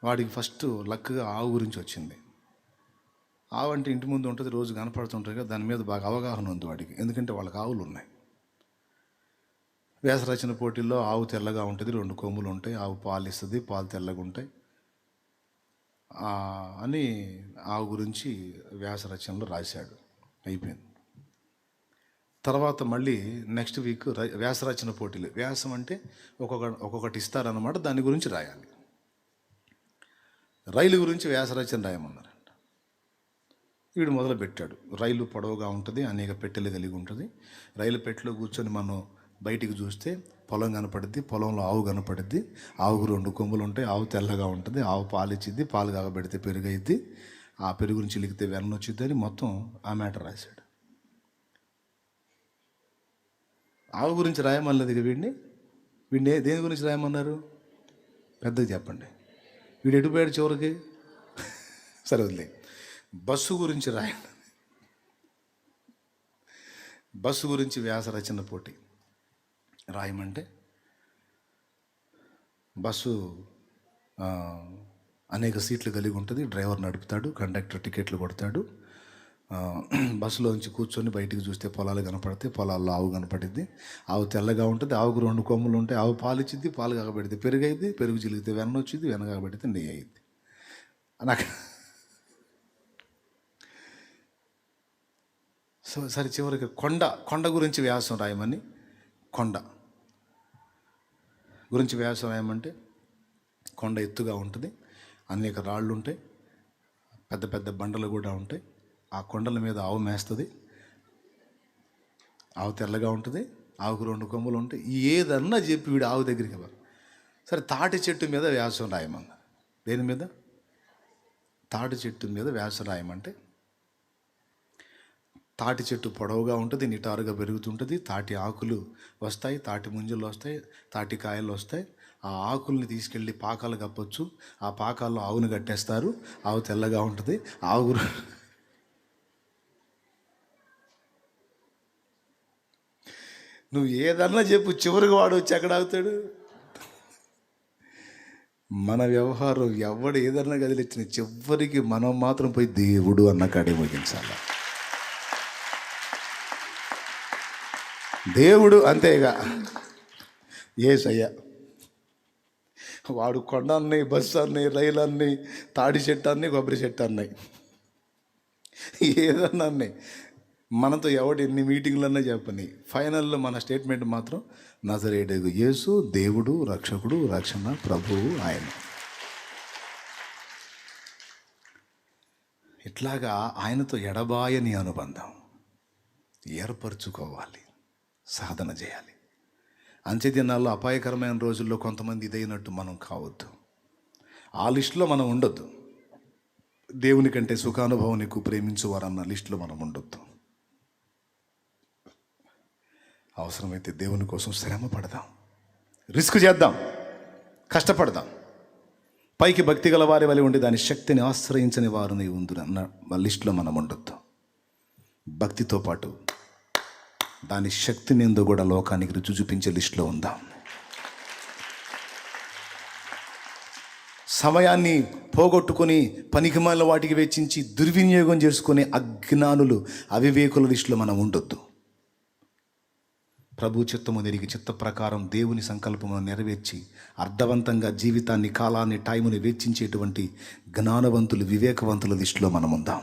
వాడికి ఫస్ట్ లక్గా ఆవు గురించి వచ్చింది. ఆవు అంటే ఇంటి ముందు ఉంటుంది, రోజు కనపడుతుంటుంది కదా, దాని మీద బాగా అవగాహన ఉంది వాడికి, ఎందుకంటే వాళ్ళకి ఆవులు ఉన్నాయి. వ్యాసరచన పోటీల్లో ఆవు తెల్లగా ఉంటుంది, 2 కొమ్ములు ఉంటాయి, ఆవు పాలు ఇస్తుంది, పాలు తెల్లగా ఉంటాయి అని ఆవు గురించి వ్యాసరచనలో రాశాడు. అయిపోయింది. తర్వాత మళ్ళీ నెక్స్ట్ వీక్ వ్యాసరచన పోటీలు. వ్యాసం అంటే ఒక్కొక్కటి ఇస్తారన్నమాట, దాని గురించి రాయాలి. రైలు గురించి వ్యాసరచన రాయమన్నారంట. వీడు మొదలుపెట్టాడు. రైలు పొడవుగా ఉంటుంది, అనేక పెట్టెలు కలిగి ఉంటుంది. రైలు పెట్టెలో కూర్చొని మనం బయటికి చూస్తే పొలం కనపడుద్ది, పొలంలో ఆవు కనపడుద్ది, ఆవుకు 2 కొమ్ములు ఉంటాయి, ఆవు తెల్లగా ఉంటుంది, ఆవు పాలు ఇచ్చిద్ది, పాలు కాగబెడితే పెరుగు అయింది, ఆ పెరుగుని చిలికితే వెన్న వచ్చిద్ది అని మొత్తం ఆ మ్యాటర్ రాశాడు. ఆవు గురించి రాయమన్నది వీడిని దేని గురించి రాయమన్నారు? పెద్దగా చెప్పండి. వీడు ఎటుపోయాడు చివరికి? సరే వదిలే. బస్సు గురించి రాయండి. బస్సు గురించి వ్యాస రచన పోటీ రాయమంటే బస్సు అనేక సీట్లు కలిగి ఉంటుంది. డ్రైవర్ నడుపుతాడు, కండక్టర్ టికెట్లు కొడతాడు. బస్సులోంచి కూర్చొని బయటికి చూస్తే పొలాలు కనపడతాయి. పొలాల్లో ఆవు కనపడిద్ది. ఆవు తెల్లగా ఉంటుంది. ఆవుకు 2 కొమ్ములు ఉంటాయి. ఆవు పాలు ఇచ్చిద్ది. పాలు కాగబెడితే పెరుగు అయింది. పెరుగు చిలిగితే వెన్న వచ్చింది. వెన్న కాగబెడితే నెయ్యి అయింది. నాకు సరే చివరికి కొండ గురించి వ్యాసం రాయమని, కొండ గురించి వ్యాసం రాయమంటే కొండ ఎత్తుగా ఉంటుంది. అనేక రాళ్ళు ఉంటాయి. పెద్ద పెద్ద బండలు కూడా ఉంటాయి. ఆ కొండల మీద ఆవు మేస్తుంది. ఆవు తెల్లగా ఉంటుంది. ఆవుకు 2 కొమ్ములు ఉంటాయి. ఏదన్నా చెప్పి వీడు ఆవు దగ్గరికి వెళ్ళాలి. సరే తాటి చెట్టు మీద వ్యాసం రాయమన్నా. దేని మీద? తాటి చెట్టు మీద వ్యాసం రాయమంటే తాటి చెట్టు పొడవుగా ఉంటుంది, నిటారుగా పెరుగుతుంటుంది. తాటి ఆకులు వస్తాయి, తాటి ముంజలు వస్తాయి, తాటి కాయలు వస్తాయి. ఆ ఆకుల్ని తీసుకెళ్ళి పాకాలు కప్పొచ్చు. ఆ పాకాల్లో ఆవును కట్టేస్తారు. ఆవు తెల్లగా ఉంటుంది. ఆవు నువ్వు ఏదన్నా చెప్పు, చివరికి వాడు వచ్చి ఎక్కడ ఆగుతాడు? మన వ్యవహారం ఎవడు ఏదన్నా కదిలిచ్చిన చివరికి మనం మాత్రం పోయి దేవుడు అన్న కాడే ముగించాలి. దేవుడు అంతేగా. యేసయ్య వాడు కొండ అన్నాయి, బస్సు అన్నాయి, రైలు అన్నాయి, తాడి చెట్టు అన్నాయి, కొబ్బరి చెట్టు అన్నాయి, ఏదన్నా అన్నాయి. మనతో ఎవడు ఎన్ని మీటింగ్లన్నా చెప్పని ఫైనల్లో మన స్టేట్మెంట్ మాత్రం నజరేయుడు యేసు దేవుడు, రక్షకుడు, రక్షణ ప్రభువు ఆయన. ఇట్లాగా ఆయనతో ఎడబాయని అనుబంధం ఏర్పరచుకోవాలి, సాధన చేయాలి. అంచె దినాల్లో అపాయకరమైన రోజుల్లో కొంతమంది ఇదైనట్టు మనం కావద్దు. ఆ లిస్టులో మనం ఉండొద్దు. దేవుని కంటే సుఖానుభవం ఎక్కువ ప్రేమించువారన్న లిస్టులో మనం ఉండొద్దు. అవసరమైతే దేవుని కోసం శ్రమ పడదాం, రిస్క్ చేద్దాం, కష్టపడదాం. పైకి భక్తి గల వారి వలె ఉండి దాని శక్తిని ఆశ్రయించని వారిని ఉందిరన్న లిస్టులో మనం ఉండొద్దు. భక్తితో పాటు దాని శక్తిని ఏందో కూడా లోకానికి రుచి చూపించే లిస్టులో ఉందాం. సమయాన్ని పోగొట్టుకొని పనికిమాలిన వాటికి వెచ్చించి దుర్వినియోగం చేసుకునే అజ్ఞానులు, అవివేకుల లిస్టులో మనం ఉండొద్దు. ప్రభు చిత్తము నెరిగి చిత్త ప్రకారం దేవుని సంకల్పమును నెరవేర్చి అర్థవంతంగా జీవితాన్ని, కాలాన్ని, టైముని వెచ్చించేటువంటి జ్ఞానవంతులు, వివేకవంతుల లిస్టులో మనం ఉందాం.